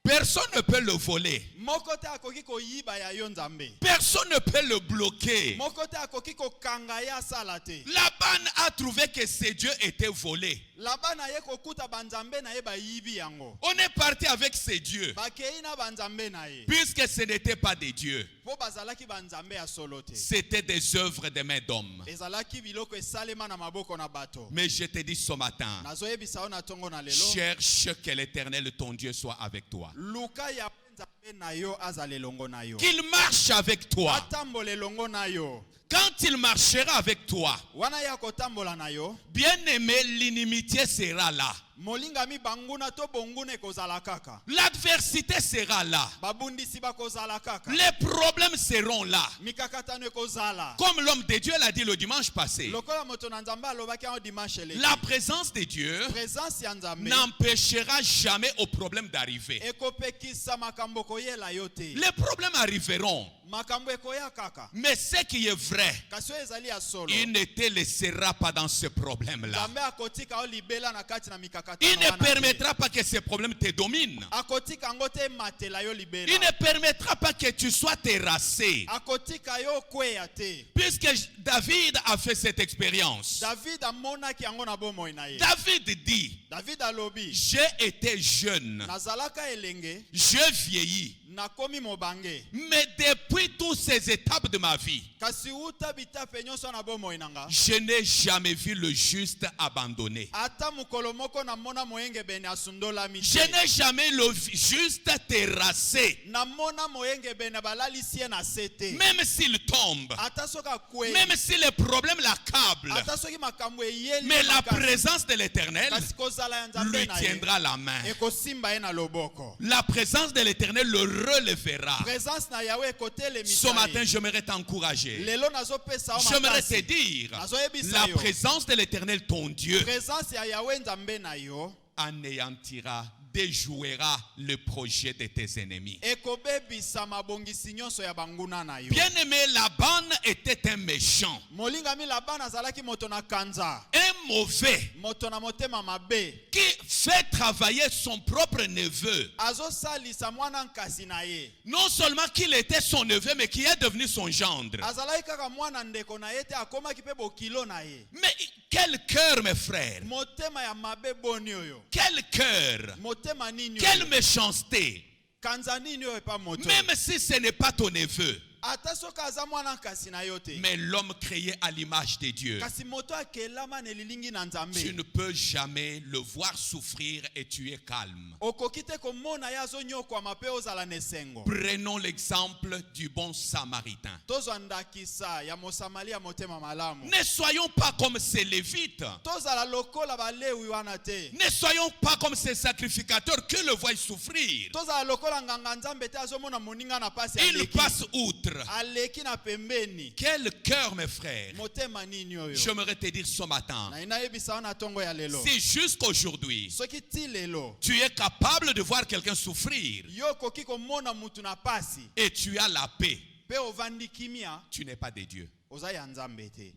S2: Personne ne peut le voler.
S6: Moko te akoki koyiba ya yo nzambe.
S2: Personne ne peut le bloquer.
S6: Moko te akoki kokanga ye asala te.
S2: Laban a trouvé que ces dieux étaient volés.
S6: Laban aye kokuta banzambe na ye bayibi yango.
S2: On est parti avec ces dieux,
S6: Bakei na banzambe na ye.
S2: puisque ce n'étaient pas des dieux.
S6: Po bazalaki banzambe ya solo te.
S2: C'était des œuvres de mains d'hommes.
S6: Ezalaki biloko esalema na maboko na bato.
S2: Mais je te dis ce matin,
S6: Nazoyebisa yo na tongo na lelo.
S2: cherche que l'Éternel, ton Dieu, soit avec toi.
S6: Luka ya nzambe na yo azale longo na yo.
S2: Qu'il marche avec toi.
S6: Atambole longo na yo.
S2: Quand il marchera avec toi,
S6: Wana ya kotambola na yo.
S2: bien-aimé, l'inimitié sera là.
S6: Molinga mi banguna to bongune kozala kaka.
S2: L'adversité sera là.
S6: Babundisi bakozala kaka.
S2: Les problèmes seront là.
S6: Mikakatano kozala.
S2: Comme l'homme de Dieu l'a dit le dimanche passé,
S6: Lokola moto na nzambe alobaki en dimanche le.
S2: la présence de Dieu
S6: Présence ya nzambe.
S2: n'empêchera jamais au problème d'arriver.
S6: Ekopekisa makambo koyela yo te.
S2: Les problèmes arriveront,
S6: Makambo ekoya kaka.
S2: mais ce qui est vrai,
S6: Kasi oyo ezali ya solo.
S2: il ne te laissera pas dans ce problème-là.
S6: Nzambe akotika o libela na kati na mikakatano.
S2: Il ne
S6: wana te.
S2: permettra pas que ces problèmes te dominent.
S6: Akotika ngo te matela yo libela.
S2: Il ne permettra pas que tu sois terrassé.
S6: Akotika yo kweya te.
S2: Puisque David a fait cette expérience.
S6: David amonaki yango na bomoi na ye.
S2: David dit,
S6: David alobi,
S2: j'ai été jeune,
S6: nazalaka elenge,
S2: j'ai vieilli,
S6: nakomi mobange.
S2: mais depuis toutes ces étapes de ma vie,
S6: Kasi uta bitape nyonso na bomoi nanga.
S2: je n'ai jamais vu le juste abandonné.
S6: Ata mukolo moko na mona moyenge bene asundola mite.
S2: Je n'ai jamais le juste terrassé.
S6: Na mona moyenge bene balalisie na sete.
S2: Même s'il tombe,
S6: Ata soka kwe.
S2: même si les problèmes l'accablent,
S6: Ata soki makambo eyeli.
S2: mais la
S6: makasi.
S2: présence de l'Éternel
S6: Kasi kozala ya nzambe
S2: lui
S6: na ye.
S2: tiendra la main.
S6: Ekosimba ye na loboko.
S2: La présence de l'Éternel le relèvera.
S6: Présence na Yahweh kotele
S2: Ce matin, j'aimerais t'encourager.
S6: Lelo nazopesa o
S2: J'aimerais te
S6: makasi.
S2: dire,
S6: Nazoyebisa
S2: la
S6: yo.
S2: présence de l'Éternel, ton Dieu,
S6: Présence ya Yahweh nzambe na yo.
S2: anéantira déjouera le projet de tes ennemis.
S6: ekobebisa mabongisi nyonso ya banguna na yo.
S2: Bien-aimé, Laban était un méchant,
S6: molingami Labani azalaki moto na kanza,
S2: un mauvais,
S6: moto na motema mabe,
S2: qui fait travailler son propre neveu.
S6: azosalisa mwana nkasi na ye.
S2: Non seulement qu'il était son neveu, mais qui est devenu son gendre.
S6: azalaki kaka mwana ndeko na ye te, akomaki pe bokilo na ye.
S2: Mais quel cœur, mes frères!
S6: motema ya mabe boni oyo,
S2: Quel cœur!
S6: motema nini
S2: Quelle
S6: oyo,
S2: méchanceté!
S6: kanza nini oyo epa moto.
S2: Même si ce n'est pas ton neveu,
S6: ata soki aza mwana nkasi na yo te,
S2: mais l'homme créé à l'image de Dieu,
S6: kasi moto akelama na elilingi na
S2: tu
S6: nzambe,
S2: ne peux jamais le voir souffrir et tu es calme.
S6: okoki te komona ye azonyokwama mpe ozala na esengo.
S2: Prenons l'exemple du bon samaritain.
S6: tozwa ndakisa ya mosamali ya motema malamu.
S2: Ne soyons pas comme ces lévites.
S6: tozala lokola balewi wana te,
S2: Ne soyons pas comme ces sacrificateurs que le voient souffrir.
S6: tozala lokola nganga nzambe te azomona moninga na pasi
S2: Ils
S6: aleki,
S2: passent outre.
S6: aleki na pembeni.
S2: Quel cœur, mes frères!
S6: motema nini oyo.
S2: J'aimerais te dire ce matin,
S6: na inayebisa wana tongo ya lelo,
S2: si jusqu'aujourd'hui,
S6: soki ti lelo
S2: tu es capable de voir quelqu'un souffrir
S6: yo okoki komona mutu na pasi
S2: et tu as la paix,
S6: pe ovandi kimia,
S2: tu n'es pas de Dieu.
S6: oza ya nzambe te.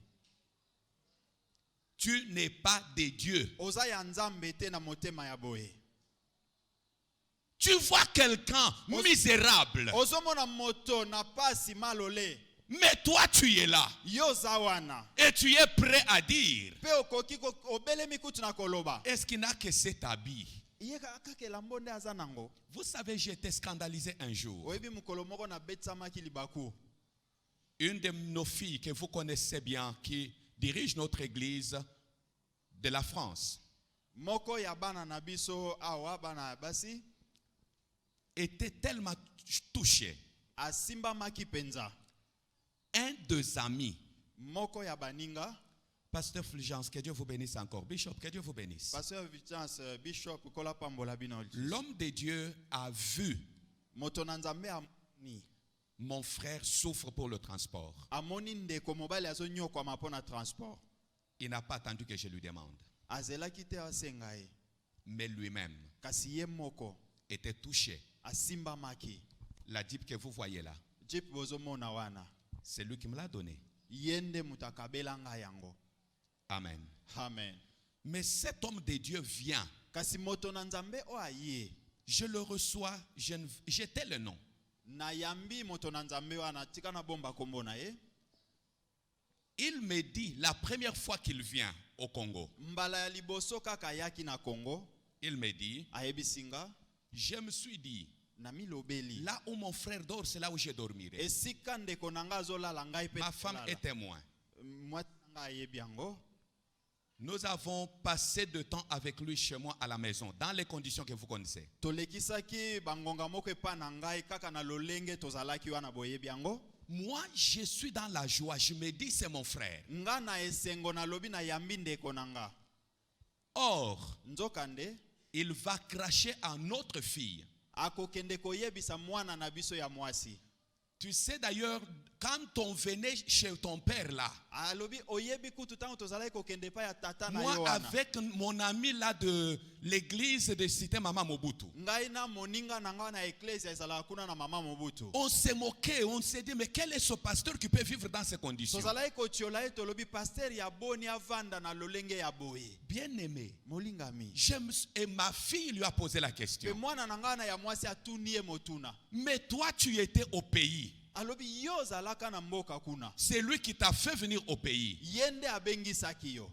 S2: Tu n'es pas de Dieu.
S6: oza ya nzambe te na motema ya boye.
S2: Tu vois quelqu'un misérable,
S6: ozomona moto na pasi malole,
S2: mais toi tu es là
S6: yo oza wana
S2: et tu es prêt à dire,
S6: pe okoki obelemi kutu na koloba,
S2: est-ce qu'il n'a que cet habit?
S6: iye kaka elamba nde aza nango.
S2: Vous savez, j'ai été scandalisé un jour.
S6: oyebi mokolo moko na betsamaki libaku,
S2: Une de nos filles que vous connaissez bien, qui dirige notre église de la France,
S6: moko ya bana na biso awa bana basi
S2: était tellement touchée.
S6: asimbamaki penza.
S2: Un de ses amis,
S6: moko ya baninga,
S2: Pasteur Fulgence, que Dieu vous bénisse encore. Bishop, que Dieu vous bénisse.
S6: pasteur Vigilance bishop kola pambola bino.
S2: L'homme de Dieu a vu
S6: moto na nzambe amoni,
S2: mon frère souffre pour le transport.
S6: amoni ndeko mobali azonyokwama mpo na transport.
S2: Il n'a pas attendu que je lui demande.
S6: azelaki te asenga ye,
S2: Mais lui-même
S6: kasi ye moko
S2: était touché.
S6: asimbamaki.
S2: La Jeep que vous voyez là,
S6: Jeep bozomona wana,
S2: c'est lui qui me l'a donné.
S6: yende mutakabelanga yango.
S2: Amen.
S6: Amen.
S2: Mais cet homme de Dieu vient.
S6: Kasi moto na nzambe o aye,
S2: Je le reçois, j'étais le nom.
S6: na yambi moto na nzambe wana tika na bomba kombo na ye.
S2: Il me dit, la première fois qu'il vient au Congo,
S6: mbala ya liboso kaka yaki na Congo,
S2: il me dit,
S6: ayebisinga
S2: je me suis dit,
S6: na milobeli,
S2: là où mon frère dort, c'est là où je dormirai.
S6: esika ndeko nanga azolala ngai pe
S2: Ma femme est témoin.
S6: mwasi nanga ayebi yango.
S2: Nous avons passé de temps avec lui chez moi à la maison, dans les conditions que vous connaissez.
S6: tolekisaki bangonga moko epa na ngai kaka na lolenge tozalaki wana boyebi yango.
S2: Moi, je suis dans la joie. Je me dis, c'est mon frère.
S6: nga na esengo na lobi na yambi ndeko nanga.
S2: Or,
S6: nzokande
S2: il va cracher à notre fille.
S6: akokende koyebisa mwana na biso ya mwasi.
S2: Tu sais d'ailleurs, quand on venait chez ton père là,
S6: alobi oyebi kutu tango tozalaki kokende pa ya tata na
S2: moi
S6: yo wana,
S2: avec mon ami là de l'église de Cité Mama Mobutu,
S6: ngai na moninga na ngai na eklesia ezalaka kuna na mama Mobutu,
S2: on s'est moqué, on s'est dit, mais quel est ce pasteur qui peut vivre dans ces conditions?
S6: tozalaki kotiola ye tolobi paster ya boni avanda na lolenge ya boye.
S2: Bien aimé,
S6: molingami
S2: et ma fille lui a posé la
S6: pe
S2: question.
S6: mwana na ngai na ya mwasi atuni ye motuna,
S2: Mais toi, tu étais au pays.
S6: alobi yo ozalaka na mboka kuna,
S2: C'est lui qui t'a fait venir au pays.
S6: ye nde abengisaki yo.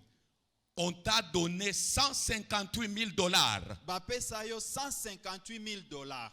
S2: On t'a donné 158 000 $.
S6: bapesa yo $158,000.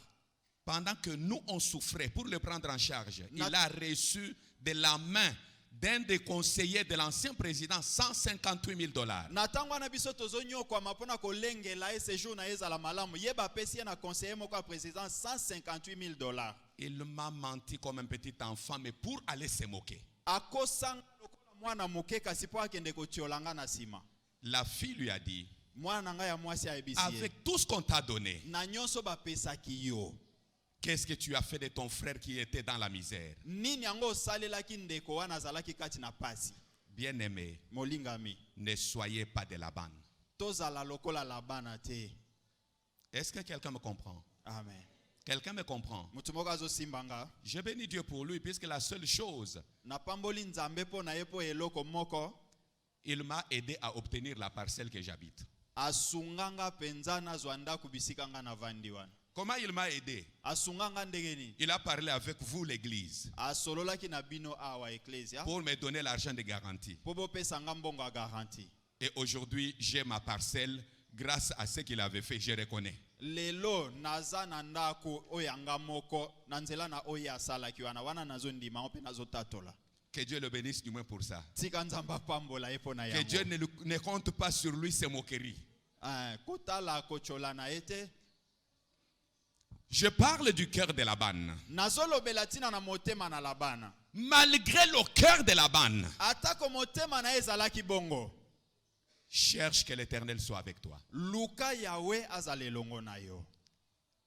S2: Pendant que nous, on souffrait pour le prendre en charge,
S6: Na-
S2: il a reçu de la main d'un des conseillers de l'ancien président 158 000 $.
S6: na ntango wana biso tozonyokwama mpona kolengela ye séjour na ye ezala malamu, ye bapesi ye na conseiller moko ya président $158,000.
S2: Il m'a menti comme un petit enfant, mais pour aller se moquer.
S6: akosanga lokola mwana moke kasi mpo akende kotiola nga na nsima.
S2: La fille lui a dit,
S6: mwana na ngai ya mwasi ayebisi ye,
S2: avec tout ce qu'on t'a donné,
S6: na nyonso bapesaki yo,
S2: qu'est-ce que tu as fait de ton frère qui était dans la misère?
S6: nini yango osalelaki ndeko wana azalaki kati na pasi.
S2: Bien-aimé,
S6: molingami
S2: ne soyez pas de la bande.
S6: tozala lokola labana te.
S2: Est-ce que quelqu'un me comprend?
S6: Amen.
S2: Quelqu'un me comprend?
S6: Mutu moko azosimbanga.
S2: Je bénis Dieu pour lui, puisque la seule chose,
S6: Napamboli nzambe po na ye po eloko moko.
S2: il m'a aidé à obtenir la parcelle que j'habite.
S6: Asunganga penza na zwanda kubisikanga na vandi wana.
S2: Comment il m'a aidé?
S6: Asunganga ndegeni.
S2: Il a parlé avec vous, l'église,
S6: Asolola ki na bino awa ecclesia.
S2: pour me donner l'argent de garantie.
S6: Pobo pesa ngambonga garantie.
S2: Et aujourd'hui, j'ai ma parcelle grâce à ce qu'il avait fait, je reconnais.
S6: Lelo naza na ndako oyanga moko na nzela na oya sala ki wana nazo ndima ope nazo tatola.
S2: Que Dieu le bénisse du moins pour ça.
S6: Tika nzamba pambola epo na yango.
S2: Que Dieu ne compte pas sur lui ses moqueries.
S6: Kotala kochola na ete.
S2: Je parle du cœur de Laban.
S6: Nazolo belatina na motema na Labana.
S2: Malgré le cœur de Laban,
S6: Atako motema na ezalaki bongo.
S2: cherche que l'Éternel soit avec toi.
S6: Luka Yahweh azale longo na yo.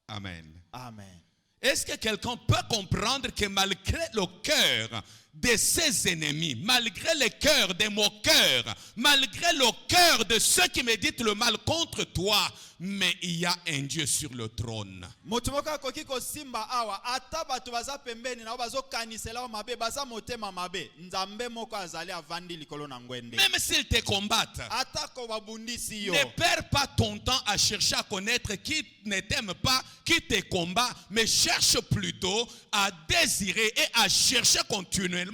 S2: Amen.
S6: Amen.
S2: Est-ce que quelqu'un peut comprendre que malgré le cœur de ses ennemis, malgré le cœur des moqueurs, malgré le cœur de ceux qui méditent le mal contre toi, mais il y a un Dieu sur le trône.
S6: Motumoka koki ko simba awa ata batu baza pembeni na bazo kanisela mabe baza motema mabe nzambe moko azali avandi likolo na ngwende.
S2: Même s'ils te combattent,
S6: Ata ko babundisi yo.
S2: ne perds pas ton temps à chercher à connaître qui ne t'aime pas, qui te combat, mais cherche plutôt à désirer et à chercher continuellement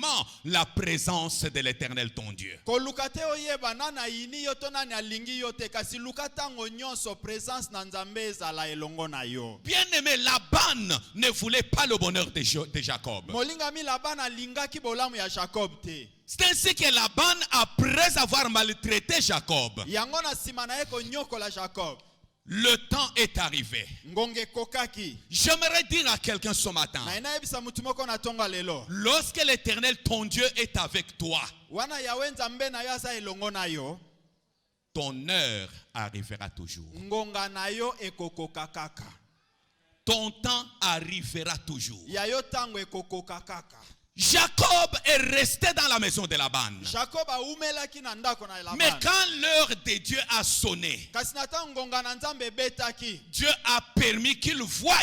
S2: la présence de l'Éternel ton Dieu.
S6: Ko lukate oyeba nana yini yo to nani alingi yo te kasi lukata ngo nyonso présence na nzambe ezala elongo na yo.
S2: Bien-aimé, Laban ne voulait pas le bonheur de Jacob.
S6: Molingami Labana lingaki bolamu ya Jacob te.
S2: C'est ainsi que Laban, après avoir maltraité Jacob,
S6: Yango na sima na ye ko nyokola Jacob.
S2: le temps est arrivé.
S6: Ngonge kokaki.
S2: J'aimerais dire à quelqu'un ce matin,
S6: Na inayebisa mutu moko na tonga lelo.
S2: lorsque l'Éternel ton Dieu est avec toi,
S6: Wana Yahweh nzambe na yo aza elongo na yo.
S2: ton heure arrivera toujours.
S6: Ngonga na yo ekokoka kaka.
S2: Ton temps arrivera toujours.
S6: Ya yo tango ekokoka kaka.
S2: Jacob est resté dans la maison de Laban.
S6: Jacob aumelaki na ndako na Laban.
S2: Mais quand l'heure de Dieu a sonné,
S6: Kasi na tango ngonga na nzambe betaki.
S2: Dieu a permis qu'il voie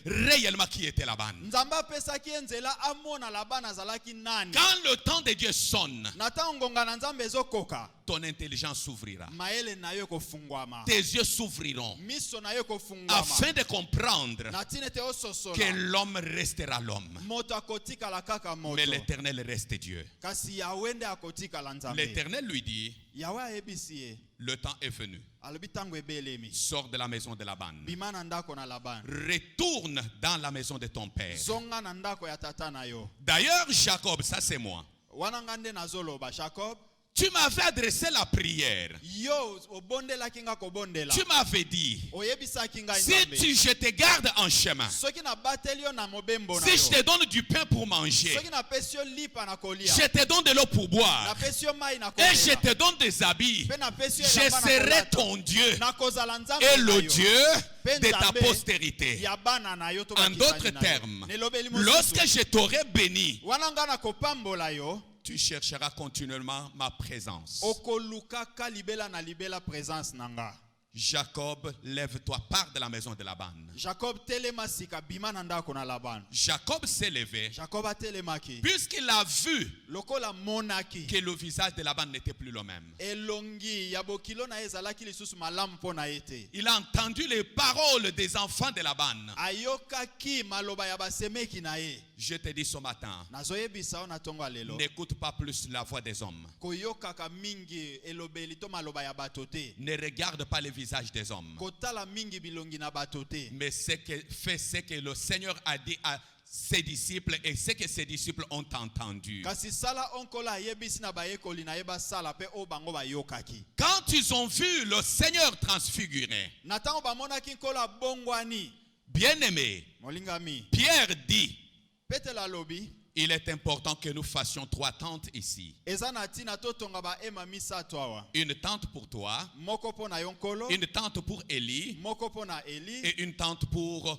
S2: réellement qui était Laban.
S6: Nzamba pesaki enzela amona Laban azalaki nani.
S2: Quand le temps de Dieu sonne,
S6: Na tango ngonga na nzambe ezokoka.
S2: ton intelligence s'ouvrira.
S6: Maele na yo kofungwama.
S2: Tes yeux s'ouvriront
S6: Miso na yo kofungwama.
S2: afin de comprendre
S6: Na tine te ososola.
S2: que l'homme restera l'homme.
S6: Moto akotika la kaka moto.
S2: Mais l'Éternel reste Dieu.
S6: Kasi Yahweh nde akotika la nzambe.
S2: L'Éternel lui dit,
S6: Yahweh ayebisi ye.
S2: le temps est venu.
S6: Alobi tango ebelemi.
S2: Sors de la maison de Laban.
S6: Bima na ndako na Laban.
S2: Retourne dans la maison de ton père.
S6: Zonga na ndako ya tata na yo.
S2: D'ailleurs, Jacob, ça c'est moi.
S6: Wana ngande nazoloba Jacob.
S2: Tu m'avais adressé la prière.
S6: Yo obondelaki nga kobondela.
S2: Tu m'avais dit,
S6: Oyebisaki nga
S2: si
S6: nzambe.
S2: je te garde en chemin,
S6: Soki na bateli yo na mobembo na
S2: si
S6: yo.
S2: je te donne du pain pour manger,
S6: Soki na pesi yo lipa na kolia.
S2: je te donne de l'eau pour
S6: Na
S2: boire,
S6: pesi yo mai na
S2: et je
S6: kolia.
S2: te donne des habits,
S6: Pe na pesi yo
S2: je
S6: elamba na
S2: serai
S6: kolata.
S2: ton Dieu
S6: Na kozala nzambe
S2: et
S6: na
S2: le
S6: yo.
S2: Dieu de ta
S6: Nzambe
S2: postérité.
S6: ya bana na yo to
S2: En
S6: bakitani
S2: d'autres
S6: na yo.
S2: termes,
S6: Nelobeli mosusu.
S2: lorsque je t'aurai béni,
S6: Wana nga na kopambola yo.
S2: tu chercheras continuellement ma présence.
S6: Okolukaka libela na libela présence nanga.
S2: Jacob, lève-toi, pars de la maison de Laban.
S6: Jacob telema sika bima na ndako na Laban.
S2: Jacob s'est levé,
S6: Jacob atelemaki.
S2: puisqu'il a vu
S6: Lokola monaki.
S2: que le visage de Laban n'était plus le même.
S6: Elongi ya bokilo na ezalaki lisusu malamu pona ete.
S2: Il a entendu les paroles des enfants de Laban.
S6: Ayokaki maloba ya basemeki na ye.
S2: Je te dis ce matin,
S6: Nazoyebisa ona tongo lelo.
S2: n'écoute pas plus la voix des hommes.
S6: Koyokaka mingi elobeli to maloba ya batote.
S2: Ne regarde pas le visage des hommes.
S6: Kotala mingi bilongi na batote.
S2: Mais fais ce que le Seigneur a dit à ses disciples et ce que ses disciples ont entendu.
S6: Kasi sala onkola yebisi na bayekoli na yeba sala pe o bango bayokaki.
S2: Quand ils ont vu le Seigneur transfiguré,
S6: Natango bamonaki nkola bongwani.
S2: bien-aimé,
S6: Molingami.
S2: Pierre dit,
S6: Petela lobi.
S2: il est important que nous fassions 3 tentes ici.
S6: Eza na tina totonga ba ema misato awa.
S2: Une tente pour toi,
S6: Moko pona yonkolo.
S2: une tente pour Élie
S6: Moko pona Eli.
S2: et une tente pour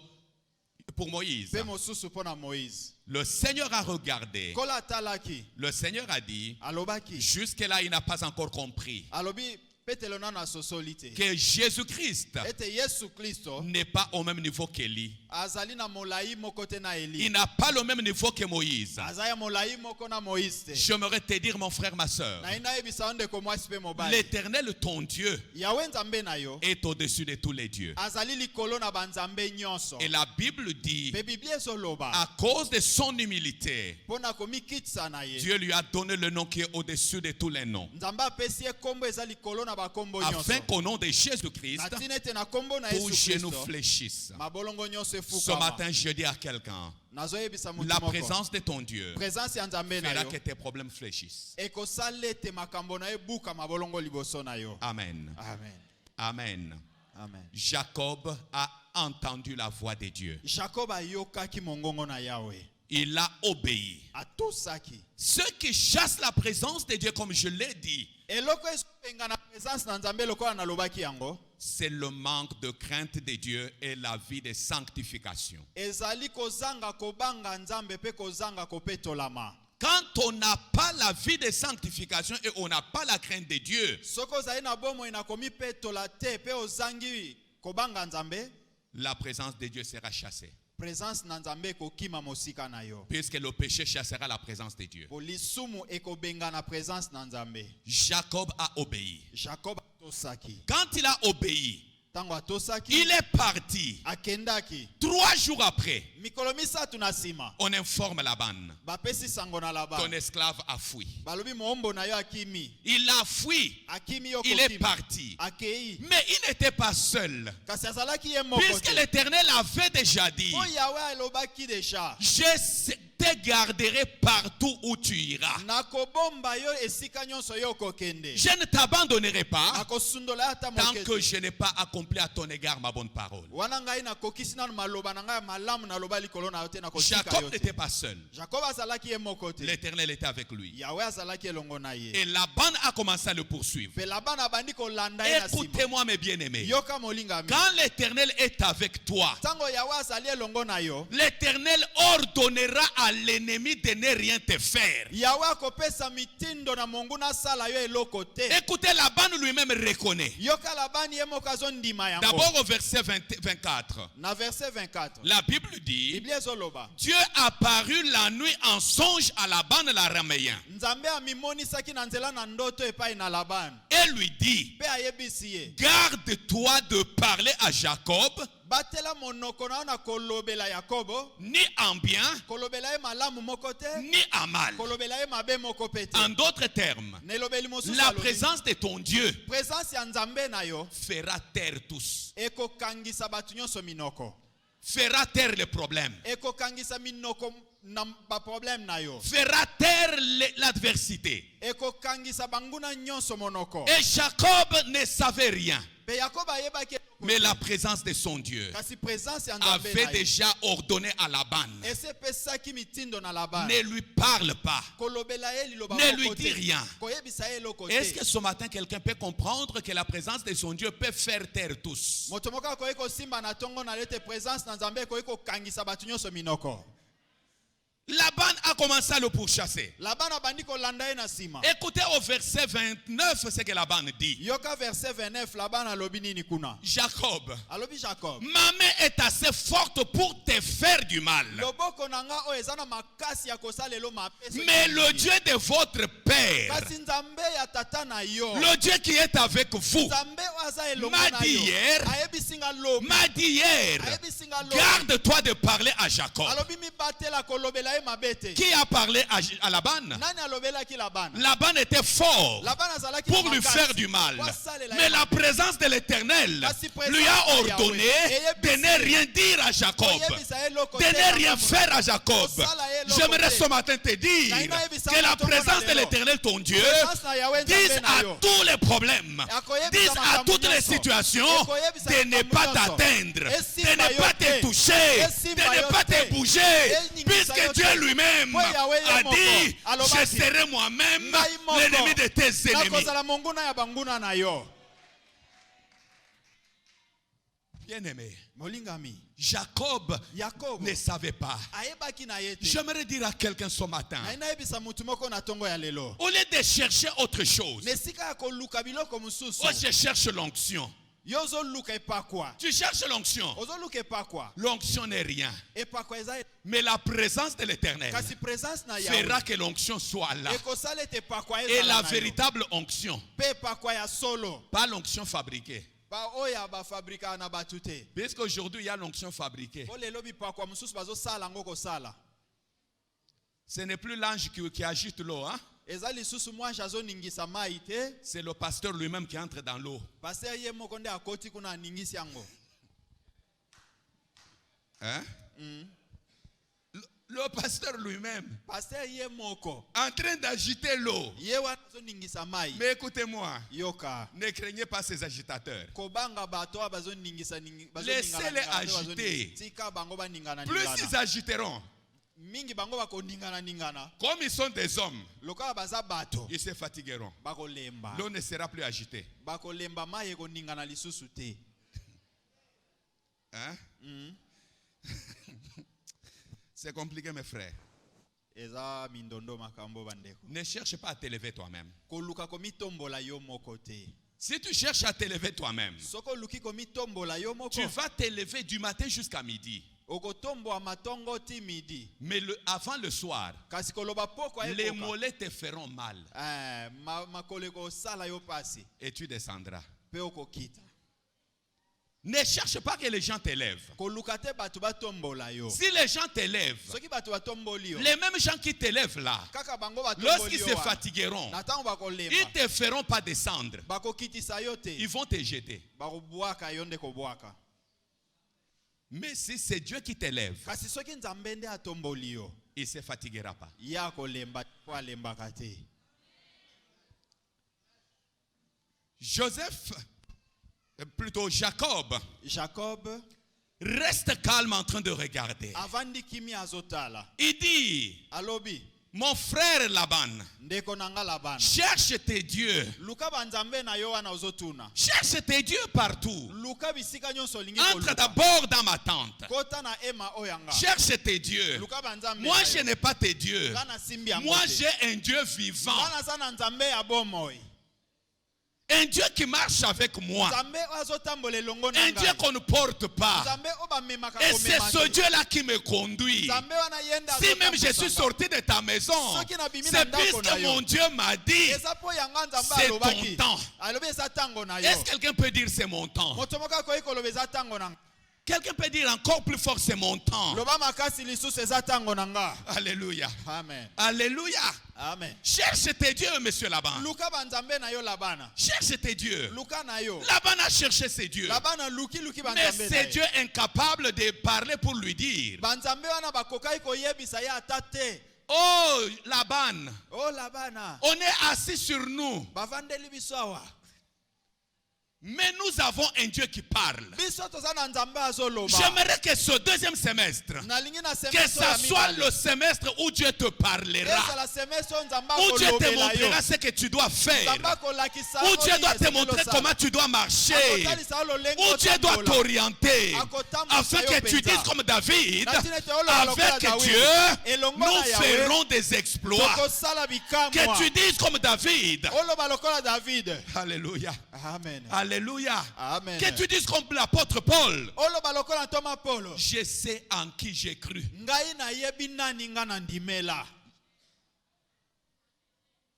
S2: Moïse.
S6: Pe mosusu pona Moïse.
S2: Le Seigneur a regardé.
S6: Kola talaki.
S2: Le Seigneur a dit,
S6: Alobaki.
S2: jusque-là, il n'a pas encore compris.
S6: Alobi
S2: que Jésus-Christ n'est pas au même niveau qu'Élie. Il n'a pas le même niveau que Moïse. J'aimerais te dire, mon frère, ma soeur, l'Éternel, ton Dieu, est au-dessus de tous les dieux. Et la Bible dit, à cause de son humilité, Dieu lui a donné le nom qui est au-dessus de tous les noms. Afin qu'au nom de Jésus-Christ, tous genoux fléchissent. Ce matin, je dis à quelqu'un, la présence de ton Dieu fera que tes problèmes fléchissent. Amen. Amen.
S6: Amen.
S2: Jacob a entendu la voix de Dieu. Il a obéi. Ceux qui chassent la présence de Dieu, comme je l'ai dit, c'est le manque de crainte de Dieu et la vie de sanctification. Quand on n'a pas la vie de sanctification et on n'a pas la crainte de Dieu, la présence de Dieu sera chassée. Puisque le péché chassera la présence de Dieu. Jacob a obéi. Quand il a obéi, il est parti. 3 jours après, on informe Laban. Ton esclave a fui. Il a fui. Il est parti. Mais il n'était pas seul. Puisque l'Éternel avait déjà dit, je te garderai partout où tu iras. Je ne t'abandonnerai pas tant que je n'ai pas accompli à ton égard ma bonne parole. Jacob n'était pas seul. L'Éternel était avec lui. Et Laban a commencé à le poursuivre. Écoutez-moi mes bien-aimés. Quand l'Éternel est avec toi, l'Éternel ordonnera à l'ennemi de ne rien te faire. Écoutez, Laban lui-même reconnaît. D'abord au verset 24. La Bible dit, Dieu apparut la nuit en songe à Laban l'araméen. Et lui dit, garde-toi de parler à Jacob ni en bien, ni en mal. En d'autres termes, la présence de ton Dieu fera taire tous. Fera taire les problèmes. Fera taire l'adversité. Et Jacob ne savait rien. Mais la présence de son Dieu avait déjà ordonné à Laban, ne lui parle pas, ne lui dit rien. Est-ce que ce matin quelqu'un peut comprendre que la présence de son Dieu peut faire taire tous? Laban a commencé à le pourchasser. Écoutez au verset 29 ce que Laban dit. Jacob, ma main est assez forte pour te faire du mal. Mais le Dieu de votre père, le Dieu qui est avec vous, m'a dit hier, garde-toi de parler à Jacob. Qui a parlé à Laban? Laban était fort pour lui faire du mal. Mais la présence de l'Éternel lui a ordonné de ne rien dire à Jacob, de ne rien faire à Jacob. J'aimerais ce matin te dire que la présence de l'Éternel, ton Dieu, dise à tous les problèmes, dise à toutes les situations de ne pas t'atteindre, de ne pas te toucher, de ne pas te bouger, puisque Dieu lui-même a dit, je serai moi-même l'ennemi de tes ennemis.
S4: Bien-aimé,
S6: molingami
S4: Jacob
S6: Yakobo
S4: ne savait pas.
S6: ayebaki na ye te.
S4: J'aimerais dire à quelqu'un ce matin,
S6: Na inayebisa mutu moko na tongo ya lelo
S4: au lieu de chercher autre chose,
S6: na esika ya koluka biloko mosusu
S4: oh, je cherche l'onction.
S6: yo ozoluka epakwa
S4: Tu cherches l'onction.
S6: ozoluka epakwa
S4: L'onction n'est rien.
S6: epakwa eza
S4: Mais la présence de l'Éternel
S6: kasi présence na
S4: fera
S6: Yahweh
S4: que l'onction soit là.
S6: ekosala ete epakwa
S4: Et
S6: ezala
S4: la
S6: na yo.
S4: véritable onction,
S6: Pe epakwa ya solo
S4: pas l'onction fabriquée.
S6: ba oya bafabrika na batu te.
S4: Puisqu'aujourd'hui, il y a l'onction fabriquée.
S6: Po lelo bipakwa mosusu bazosala yango kosala
S4: Ce n'est plus l'ange qui agite l'eau. Hein?
S6: eza lisusu mwanji azoningisa mai te.
S4: C'est le pasteur lui-même qui entre dans l'eau.
S6: Paster ye moko nde akoti kuna aningisi yango.
S4: Hein? Le pasteur lui-même,
S6: Paster ye moko
S4: en train d'agiter l'eau.
S6: ye wana azoningisa mai.
S4: Mais écoutez-moi,
S6: Yoka
S4: ne craignez pas ces agitateurs.
S6: kobanga bato bazoningisa
S4: Laissez-les agiter.
S6: tika bango baningana
S4: Plus
S6: ningana.
S4: ils agiteront,
S6: Mingi bango bakoningana ningana
S4: comme ils sont des hommes,
S6: loka baza bato
S4: ils se fatigueront.
S6: bakolemba.
S4: L'eau ne sera plus agitée.
S6: Bakolemba mai ekoningana lisusu te.
S4: Hein? C'est compliqué, mes frères.
S6: Eza mindondo makambo bandeko.
S4: Ne cherche pas à t'élever toi-même.
S6: Koluka komitombola yo moko te.
S4: Si tu cherches à t'élever toi-même,
S6: Soko luki komitombola yo moko.
S4: tu vas t'élever du matin jusqu'à midi.
S6: Okotombo amatongo ti midi.
S4: Mais avant le soir,
S6: Kasi koloba poko
S4: les
S6: ayekoka.
S4: mollets te feront mal.
S6: Makoleko sala yo pasi.
S4: Et tu descendras.
S6: Pe okokita.
S4: Ne cherche pas que les gens t'élèvent.
S6: Koluka te batu batombola yo.
S4: Si les gens t'élèvent,
S6: Soki batu batomboli yo.
S4: les mêmes gens qui t'élèvent là,
S6: Kaka bango batomboli
S4: lorsqu'ils
S6: yo.
S4: se fatigueront,
S6: Natango bakolemba.
S4: ils ne te feront pas descendre.
S6: Bakokitisa yo te.
S4: Ils vont te jeter.
S6: Bakobwaka yo nde kobwaka.
S4: Mais si c'est Dieu qui t'élève,
S6: Kasi soki nzambe nde atomboli yo.
S4: il ne se fatiguera pas.
S6: Ya kolemba po alembaka te.
S4: Joseph, plutôt Jacob,
S6: Jacob
S4: reste calme en train de regarder.
S6: avandi kimi azotala.
S4: Il dit,
S6: Alobi
S4: mon frère Laban,
S6: ndeko nanga Labana.
S4: cherche tes dieux.
S6: Luka banzambe na yo wana ozotuna.
S4: Cherche tes dieux partout.
S6: Luka bisika nyonso lingi
S4: Entre
S6: koluka.
S4: d'abord dans ma tente.
S6: Kota na ema oyanga.
S4: Cherche tes dieux.
S6: Luka banzambe.
S4: Moi, je n'ai pas tes dieux.
S6: Kana simbi yango
S4: Moi,
S6: te.
S4: j'ai un Dieu vivant.
S6: Kana sana nzambe ya bomoi.
S4: Un Dieu qui marche avec moi.
S6: Nzambe azotambola elongo na
S4: Un Dieu qu'on ne porte pas.
S6: Nzambe obamemaka
S4: Et c'est
S6: komema
S4: ce
S6: te.
S4: Dieu-là qui me conduit.
S6: Nzambe wana yenda
S4: Si même je suis sorti de ta maison, c'est puisque mon Dieu m'a dit,
S6: Eza po yanga nzambe
S4: c'est
S6: alobaki.
S4: ton temps.
S6: Alobi eza tango na yo.
S4: Est-ce que quelqu'un peut dire c'est mon temps?
S6: Moto moko akoki koloba eza tango na nga.
S4: Quelqu'un peut dire encore plus fort c'est mon temps.
S6: Loba makasi lisusu eza tango na nga.
S4: Alléluia.
S6: Amen.
S4: Alléluia.
S6: Amen.
S4: Cherche tes dieux, monsieur Laban.
S6: Luka banzambe na yo Labana.
S4: Cherche tes dieux.
S6: Luka na yo.
S4: Laban a cherché ses dieux.
S6: Labana luki
S4: Mais
S6: banzambe na
S4: c'est
S6: yo.
S4: Dieu incapable de parler pour lui dire,
S6: Banzambe wana bakokai koyebisa ye ata te.
S4: oh Laban,
S6: Oh Labana.
S4: on est assis sur nous.
S6: Bavandeli biso awa.
S4: Mais nous avons un Dieu qui parle.
S6: Biso toza na nzambe azoloba.
S4: J'aimerais que ce deuxième semestre,
S6: Nalingi na
S4: que
S6: semestre
S4: ça
S6: ya
S4: soit
S6: mibale.
S4: le semestre où Dieu te parlera.
S6: Ezala semestre oyo nzambe
S4: Où Dieu te
S6: akolobela yo.
S4: montrera ce que tu dois faire.
S6: Nzambe akolakisa
S4: Où
S6: yo
S4: Dieu doit
S6: nini
S4: te
S6: esengeli
S4: montrer
S6: osala.
S4: comment tu dois marcher.
S6: Akotalisa yo lolenge
S4: Où Dieu doit
S6: otambola.
S4: t'orienter.
S6: Akotambusa
S4: Afin
S6: yo
S4: que tu
S6: penza.
S4: dises comme David,
S6: Natina ete oloba lokola
S4: avec
S6: Dawidi.
S4: Dieu,
S6: Elongo
S4: nous
S6: na Yahweh,
S4: ferons des exploits.
S6: tokosala bikamwa.
S4: Que tu dises comme David.
S6: Oloba lokola David.
S4: Alléluia.
S6: Amen.
S4: Alléluia.
S6: Amen.
S4: Que tu dises comme l'apôtre Paul.
S6: Oloba lokola Thomas Paulo.
S4: Je sais en qui j'ai cru.
S6: Ngai na yebi nani nga na ndimela.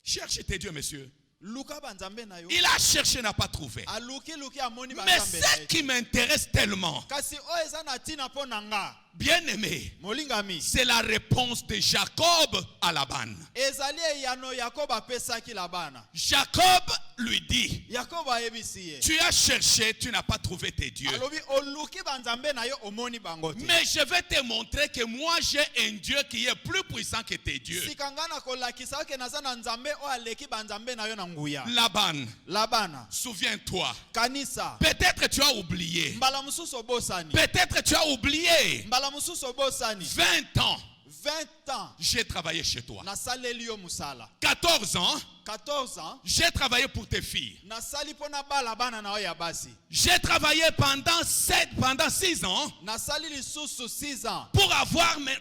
S4: Cherche tes dieux, monsieur.
S6: Luka banzambe na yo.
S4: Il a cherché, n'a pas trouvé.
S6: Aluki luki amoni
S4: Mais
S6: banzambe na
S4: ce
S6: ye.
S4: qui m'intéresse tellement,
S6: Kasi o eza na tina po na nga.
S4: bien-aimé,
S6: Molingami.
S4: c'est la réponse de Jacob à Laban.
S6: Ezali eyano Yakobo apesaki Labana.
S4: Jacob lui dit,
S6: Yakobo ayebisi ye.
S4: tu as cherché, tu n'as pas trouvé tes dieux.
S6: Alobi oluki banzambe na yo omoni bango te.
S4: Mais je vais te montrer que moi j'ai un Dieu qui est plus puissant que tes dieux.
S6: Sikanga na kolakisa ke naza na nzambe o aleki banzambe na yo na nguya.
S4: Laban,
S6: Labana.
S4: souviens-toi.
S6: Kanisa.
S4: Peut-être tu as oublié.
S6: Mbala mususu obosani.
S4: Peut-être tu as oublié.
S6: Mbala mususu obosani.
S4: 20 ans.
S6: 20 ans.
S2: j'ai travaillé chez toi.
S6: Nasaleli yo musala.
S2: 14 ans,
S6: 14 ans.
S2: j'ai travaillé pour tes filles.
S6: Nasali pona bala bana na oya basi.
S2: J'ai travaillé pendant 6 ans
S6: Nasali lisusu 6 ans.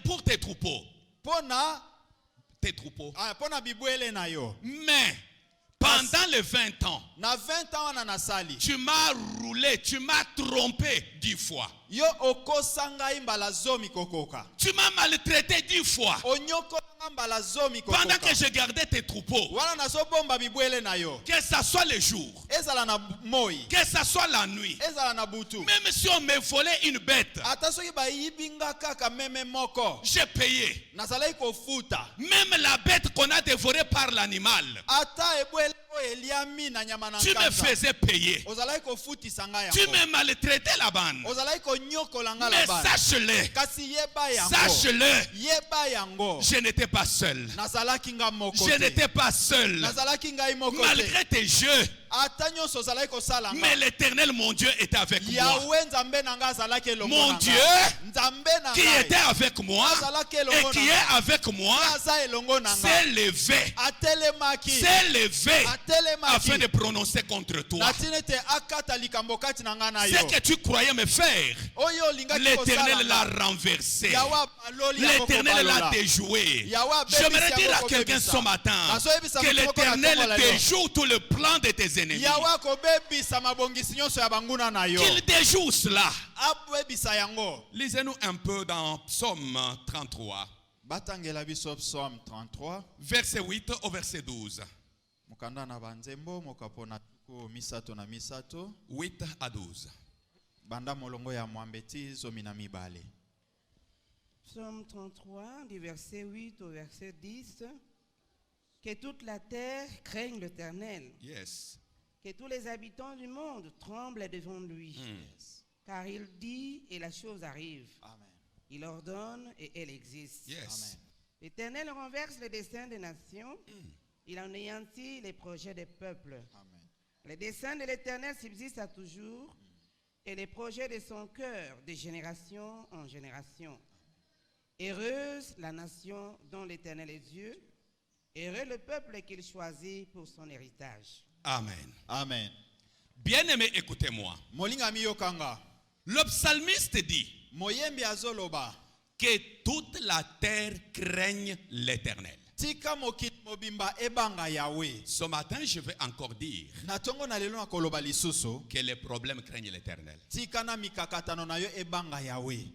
S2: pour tes troupeaux.
S6: Pona
S2: Tes troupeaux.
S6: pona bibwele na yo.
S2: Mais pendant les 20 ans,
S6: Na 20 ans na nasali.
S2: tu m'as roulé, tu m'as trompé 10 fois.
S6: Yo okosanga imbala zomi kokoka.
S2: Tu m'as maltraité 10 fois.
S6: Onyoko mbala zomi kokoka.
S2: Pendant que je gardais tes troupeaux.
S6: Wana naso bomba bibwele na yo.
S2: Que ça soit le jour.
S6: Ezala na moi.
S2: Que ça soit la nuit.
S6: Ezala na butu.
S2: Même si on me volait une bête,
S6: Ata soki ba yibinga kaka meme moko.
S2: j'ai payé.
S6: Nazalai kofuta.
S2: Même la bête qu'on a dévorée par l'animal,
S6: Ata ebwele eliami na nyama na
S2: tu me
S6: nkasa.
S2: faisais payer.
S6: Ozalai kofuti sanga yango.
S2: Tu me maltraitais la bande.
S6: Ozalai konyokola nga
S2: Mais
S6: la bana.
S2: sache-le,
S6: Kasi yeba yango.
S2: sache-le,
S6: Yeba yango.
S2: je n'étais pas seul.
S6: Nazalaki nga moko
S2: Je
S6: te.
S2: n'étais pas seul.
S6: Nazalaki ngai moko te.
S2: Malgré tes jeux,
S6: Ata nyonso ozalaki kosala nga.
S2: mais l'Éternel, mon Dieu, était avec moi.
S6: Yahweh nzambe na nga azalaki elongo
S2: Mon
S6: na
S2: Dieu,
S6: nga. Nzambe na
S2: qui
S6: ngai.
S2: était avec moi
S6: Azalaki
S2: et
S6: elongo
S2: qui
S6: na
S2: est
S6: nga.
S2: avec moi,
S6: Aza elongo na nga.
S2: s'est levé,
S6: Atelemaki.
S2: s'est levé
S6: Atelemaki.
S2: afin de prononcer contre toi.
S6: Natine te akata likambo kati na nga na yo.
S2: Ce que tu croyais me faire,
S6: Oyo olingaki
S2: l'Éternel
S6: kosala
S2: l'a
S6: nga.
S2: renversé.
S6: Yahweh aloli yango
S2: L'Éternel l'a
S6: kobalola.
S2: déjoué.
S6: Yahweh
S2: J'aimerais
S6: abebisi
S2: dire à
S6: yango
S2: quelqu'un
S6: kobebisa.
S2: ce matin
S6: Nazoyebisa
S2: que
S6: mutu moko na
S2: l'Éternel
S6: ntongo la yo.
S2: déjoue tout le plan de tes ennemis.
S6: Yahweh akobebisa mabongisi nyonso ya banguna na yo.
S2: Qu'il déjoue cela.
S6: Abebisa yango.
S2: Lisez-nous un peu dans Psaume 33,
S6: Batangela biso Psalm 33.
S2: verset 8 au verset 12.
S6: Mukanda na banzembo mokapona tuku misato na misato.
S2: 8 à 12.
S6: Banda molongo ya mwambeti zomi na mibale.
S7: Psaume 33, du verset 8 au verset 10. Que toute la terre craigne l'Éternel.
S2: Yes.
S7: Que tous les habitants du monde tremblent devant lui. Car il dit et la chose arrive.
S6: Amen.
S7: Il ordonne et elle existe.
S2: Yes.
S7: L'Éternel renverse les desseins des nations. Il anéantit les projets des peuples.
S6: Amen.
S7: Les desseins de l'Éternel subsistent à toujours. Et les projets de son cœur de génération en génération. Heureuse la nation dont l'Éternel est Dieu. Heureux le peuple qu'il choisit pour son héritage.
S2: Amen.
S6: Amen.
S2: Bien-aimés, écoutez-moi.
S6: Molinga miyokanga.
S2: Le psalmiste dit
S6: Moyembi azoloba.
S2: que toute la terre craigne l'Éternel.
S6: Tika mokili mobimba ebanga Yahweh.
S2: Ce matin, je vais encore dire
S6: Na tongo na lelo na koloba lisusu.
S2: que les problèmes craignent l'Éternel.
S6: Tika na mikakatano na yo ebanga Yahweh.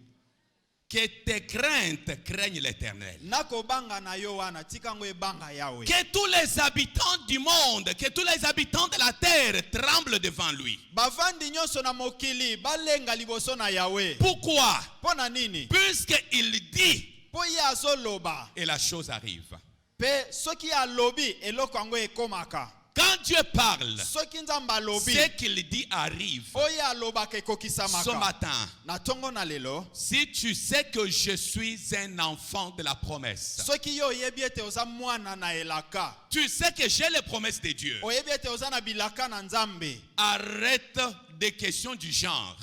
S2: Que tes craintes craignent l'Éternel.
S6: Nako banga na yo wana tika ngo ebanga Yahweh.
S2: Que tous les habitants du monde, que tous les habitants de la terre tremblent devant lui.
S6: Bavandi nyonso na mokili balenga liboso na Yahweh.
S2: Pourquoi?
S6: Pona nini?
S2: Puisqu'il dit
S6: Po ye azoloba.
S2: et la chose arrive.
S6: Pe soki alobi eloko yango ekomaka.
S2: Quand Dieu parle,
S6: Soki nzamba alobi.
S2: ce qu'il dit arrive.
S6: Oye alobaka
S2: Ce
S6: ekokisamaka.
S2: matin,
S6: Na tongo na lelo.
S2: si tu sais que je suis un enfant de la promesse,
S6: Soki yo oyebi ete oza mwana na elaka.
S2: tu sais que j'ai les promesses de Dieu,
S6: Oyebi ete oza na bilaka na nzambe.
S2: arrête des questions du genre.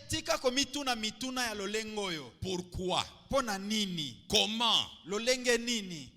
S6: Tika komituna mituna ya lolengo oyo.
S2: Pourquoi?
S6: Pona nini?
S2: Comment?
S6: Lolenge nini?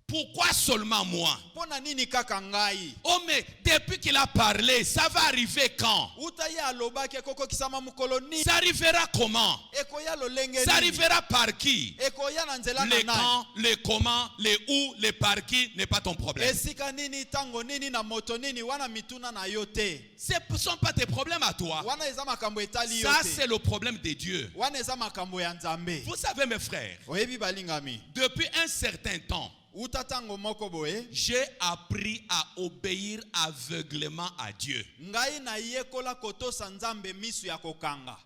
S2: Pourquoi seulement moi?
S6: Pona nini kaka ngai?
S2: Oh mais depuis qu'il a parlé, ça va arriver quand?
S6: Uta ye alobaki ekokokisama mukolo nini?
S2: Ça arrivera comment?
S6: Ekoya lolenge
S2: Ça
S6: nini?
S2: arrivera par qui?
S6: Ekoya na nzela na
S2: Les
S6: nani?
S2: quand, les comment, les où, les par qui n'est pas ton problème.
S6: Esika nini tango nini na moto nini wana mituna na yo te.
S2: Ce ne sont pas tes problèmes à toi.
S6: Wana eza makambo etali yo
S2: Ça
S6: te.
S2: c'est le problème de Dieu.
S6: Wana eza makambo ya nzambe.
S2: Vous savez mes frères,
S6: Oyebi balingami.
S2: depuis un certain temps,
S6: Uta tango moko boye.
S2: j'ai appris à obéir aveuglément à Dieu.
S6: Ngai na yekola kotosa nzambe misu ya kokanga.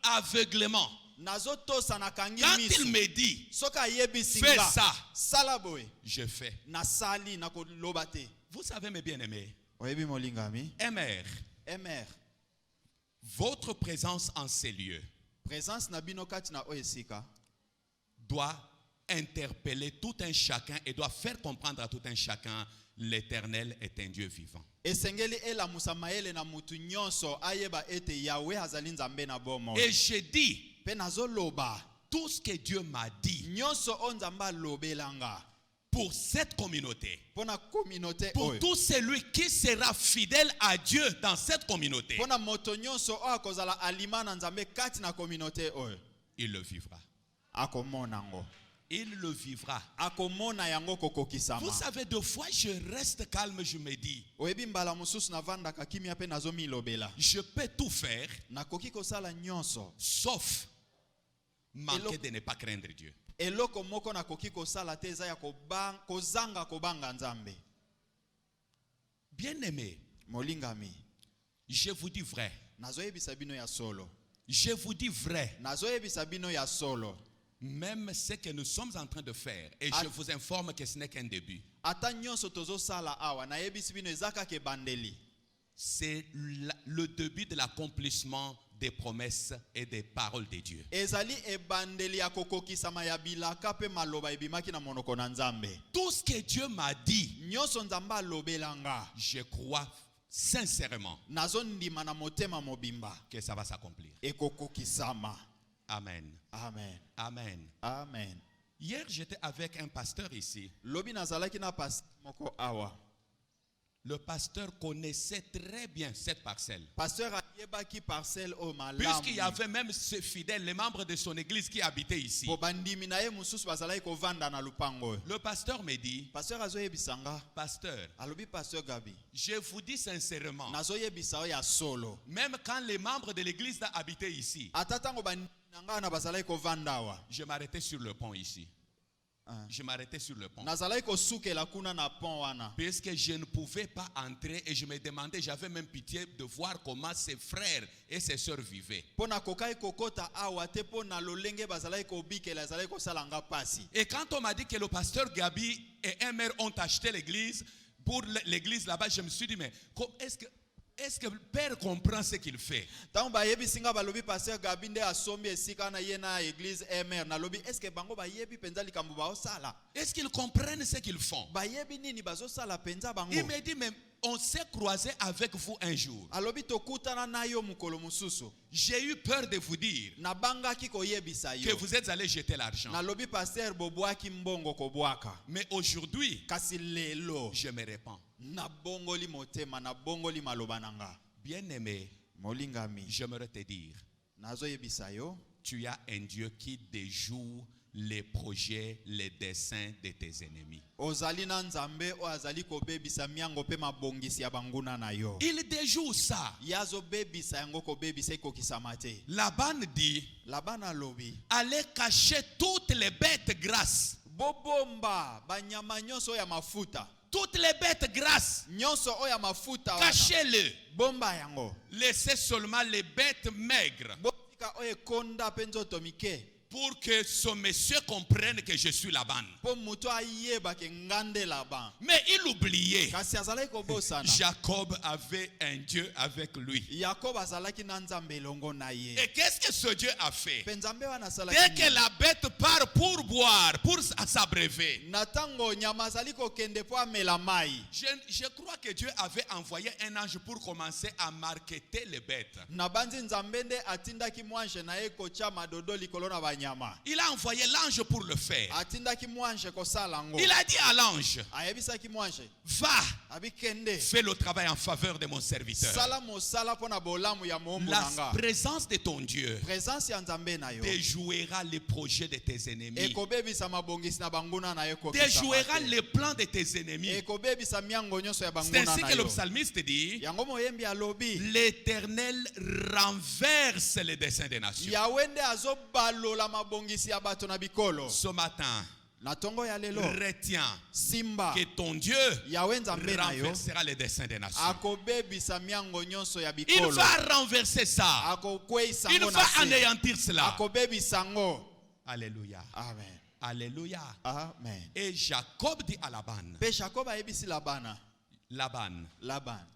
S2: Aveuglément.
S6: Nazotosa na kangi
S2: Quand
S6: misu.
S2: il me dit,
S6: Soka yebisi
S2: fais
S6: nga.
S2: ça,
S6: Sala boye.
S2: je fais.
S6: Na sali na koloba te.
S2: Vous savez mes bien-aimés,
S6: Oyebi molingami.
S2: MR,
S6: MR.
S2: votre présence en ces lieux
S6: Présence na bino kati na oesika.
S2: doit interpeller tout un chacun et doit faire comprendre à tout un chacun l'Éternel est un Dieu vivant.
S6: Esengeli ela musamaele na mutu nyonso ayeba ete Yahweh azali nzambe na bomo.
S2: Et je dis
S6: Pe nazoloba.
S2: tout ce que Dieu m'a dit
S6: nyonso oyo nzambe alobelanga
S2: pour cette communauté,
S6: mpona communauté
S2: pour
S6: oyo
S2: tout celui qui sera fidèle à Dieu dans cette communauté,
S6: mpona moto nyonso oyo akozala alima na nzambe kati na communauté oyo
S2: il le vivra.
S6: akomona yango
S2: Il le vivra.
S6: akomona yango kokokisama.
S2: Vous savez, deux fois je reste calme, je me dis,
S6: oyebi mbala mosusu navandaka kimia mpe nazomilobela
S2: je peux tout faire
S6: nakoki kosala nyonso
S2: sauf manquer de ne pas craindre Dieu.
S6: eloko moko nakoki kosala te eza ya kozanga kobanga nzambe.
S2: Bien-aimé,
S6: molingami
S2: je vous dis vrai.
S6: nazoyebisa bino ya solo.
S2: Je vous dis vrai.
S6: nazoyebisa bino ya solo.
S2: Même ce que nous sommes en train de faire, et je vous informe que ce n'est qu'un début.
S6: ata nyonso tozosala awa nayebisi bino eza kaka ebandeli.
S2: C'est le début de l'accomplissement des promesses et des paroles de Dieu.
S6: ezali ebandeli ya kokokisama ya bilaka pe maloba ebimaki na monoko na nzambe.
S2: Tout ce que Dieu m'a dit,
S6: nyonso nzambe alobelanga
S2: je crois sincèrement
S6: nazondima na motema mobimba
S2: que ça va s'accomplir.
S6: ekokokisama.
S2: Amen.
S6: Amen.
S2: Amen.
S6: Amen.
S2: Hier, j'étais avec un pasteur ici.
S6: lobi nazalaki na pasteur moko awa.
S2: Le pasteur connaissait très bien cette parcelle.
S6: Pasteur ayebaki parcelle o malamu.
S2: Puisqu'il y avait même ces fidèles, les membres de son église qui habitaient ici.
S6: po bandimi na ye mususu bazalaki kovanda na lupango.
S2: Le pasteur me dit,
S6: pasteur azoyebisanga.
S2: pasteur,
S6: alobi pasteur Gabi.
S2: je vous dis sincèrement,
S6: nazoyebisa ya solo.
S2: même quand les membres de l'église habitaient ici,
S6: atatango bandimi na nga na bazalaki kovanda awa.
S2: je m'arrêtais sur le pont ici. Je m'arrêtais sur le pont.
S6: nazalaki kosukela kuna na pont wana.
S2: Puisque je ne pouvais pas entrer et je me demandais, j'avais même pitié de voir comment ses frères et ses sœurs vivaient.
S6: pona kokai kokota awa te pona lolenge bazalaki kobikela azalaki kosala nga pasi.
S2: Et quand on m'a dit que le pasteur Gabi et un maire ont acheté l'église, pour l'église là-bas, je me suis dit, mais est-ce que le père comprend ce qu'il fait?
S6: Tango bayebi singa balobi pasteur Gabi nde asombi esika na ye na église MR na lobi est-ce que bango bayebi penza likambo baosala?
S2: Est-ce qu'ils comprennent ce qu'ils font?
S6: Bayebi nini bazosala penza bango?
S2: Il me dit, mais on s'est croisé avec vous un jour.
S6: Alobi tokutana na yo mukolo mususu.
S2: J'ai eu peur de vous dire
S6: na bangaki koyebisa yo
S2: que vous êtes allé jeter l'argent.
S6: na lobi pasteur bobwaki mbongo kobwaka.
S2: Mais aujourd'hui,
S6: kasi lelo
S2: je me répands.
S6: na bongoli motema na bongoli maloba nanga.
S2: Bien-aimé,
S6: molingami
S2: j'aimerais te dire,
S6: nazoyebisa yo
S2: tu as un Dieu qui déjoue les projets, les desseins de tes ennemis.
S6: ozali na nzambe o azali kobebisa miango pe mabongisi ya banguna na yo.
S2: Il déjoue ça.
S6: yazo bebisa yango kobebisa ekokisama te.
S2: Laban dit,
S6: Laban alobi
S2: allez cacher toutes les bêtes grasses.
S6: bobomba banyama nyonso ya mafuta.
S2: Toutes les bêtes grasses,
S6: nyonso oya mafuta wana.
S2: cachez-le.
S6: bomba yango.
S2: Laissez seulement les bêtes maigres.
S6: botika oyo ekonda pe nzoto mike.
S2: Pour que ce monsieur comprenne que je suis Laban.
S6: po mutu ayeba ke ngande Laban.
S2: Mais il oubliait.
S6: kasi azalaki kobosana.
S2: Jacob avait un Dieu avec lui.
S6: yakobo azalaki na nzambe elongo na ye.
S2: Et qu'est-ce que ce Dieu a fait?
S6: pe nzambe wana
S2: Dès
S6: asalaki
S2: que la bête part pour boire, pour s'abreuver,
S6: na ntango nyama azali kokende po amela mai.
S2: je crois que Dieu avait envoyé un ange pour commencer à marketer les bêtes.
S6: na banzi nzambe nde atindaki mwange na ye kotya madodo likolo na banyama.
S2: Il a envoyé l'ange pour le faire.
S6: atindaki mwange kosala yango.
S2: Il a dit à l'ange,
S6: ayebisaki mwange
S2: va,
S6: abikende
S2: fais le travail en faveur de mon serviteur.
S6: sala mosala mpo na bolamu ya moombu
S2: La
S6: na nga.
S2: présence de ton Dieu
S6: présence ya nzambe na yo
S2: déjouera les projets de tes ennemis.
S6: ekobebisa mabongisi na banguna na yo
S2: Déjouera les plans de tes ennemis.
S6: ekobebisa miango nyonso ya
S2: C'est
S6: banguna
S2: ainsi
S6: na
S2: que le
S6: yo.
S2: psalmiste dit,
S6: yango moyembi alobi
S2: l'Éternel renverse les desseins des nations.
S6: yawe nde azobalola mabongisi ya bato na bikolo.
S2: Ce matin,
S6: na ntongo ya lelo
S2: retiens
S6: simba
S2: que ton Dieu
S6: yawe nzambe na yo
S2: renversera les desseins des nations.
S6: akobebisa miango nyonso ya
S2: Il
S6: bikolo.
S2: va renverser ça.
S6: akokweyisa
S2: Il
S6: ngo
S2: va
S6: na se.
S2: anéantir cela.
S6: akobebisa ngo.
S2: Alléluia.
S6: amen.
S2: Alléluia.
S6: amen.
S2: Et Jacob dit à Laban,
S6: pe jakobo ayebisi labana.
S2: Laban,